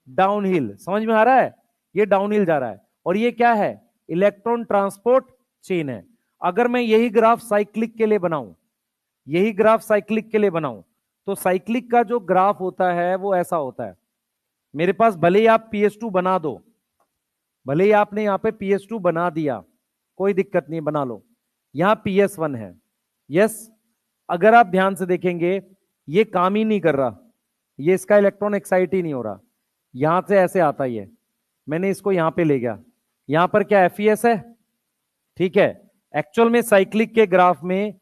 डाउनहिल, समझ में आ रहा है, ये डाउनहिल जा रहा है। और ये क्या है, इलेक्ट्रॉन ट्रांसपोर्ट चेन है। अगर मैं यही ग्राफ साइक्लिक के लिए बनाऊं, यही ग्राफ साइक्लिक के लिए बनाऊं, तो साइक्लिक का जो ग्राफ होता है वो ऐसा होता है। मेरे पास भले ही आप PS2 बना दो, भले ही आपने यहां पे PS2 बना दिया, कोई दिक्कत नहीं, बना लो। यहां PS1 है, यस। अगर आप ध्यान से देखेंगे, ये काम ही नहीं कर रहा, ये इसका इलेक्ट्रॉन एक्साइट ही नहीं हो रहा। यहां से ऐसे आता ही है, मैंने इसको यहां पे ले गया, यहां पर क्या FES है, ठीक है। एक्चुअल में साइक्लिक के ग्राफ में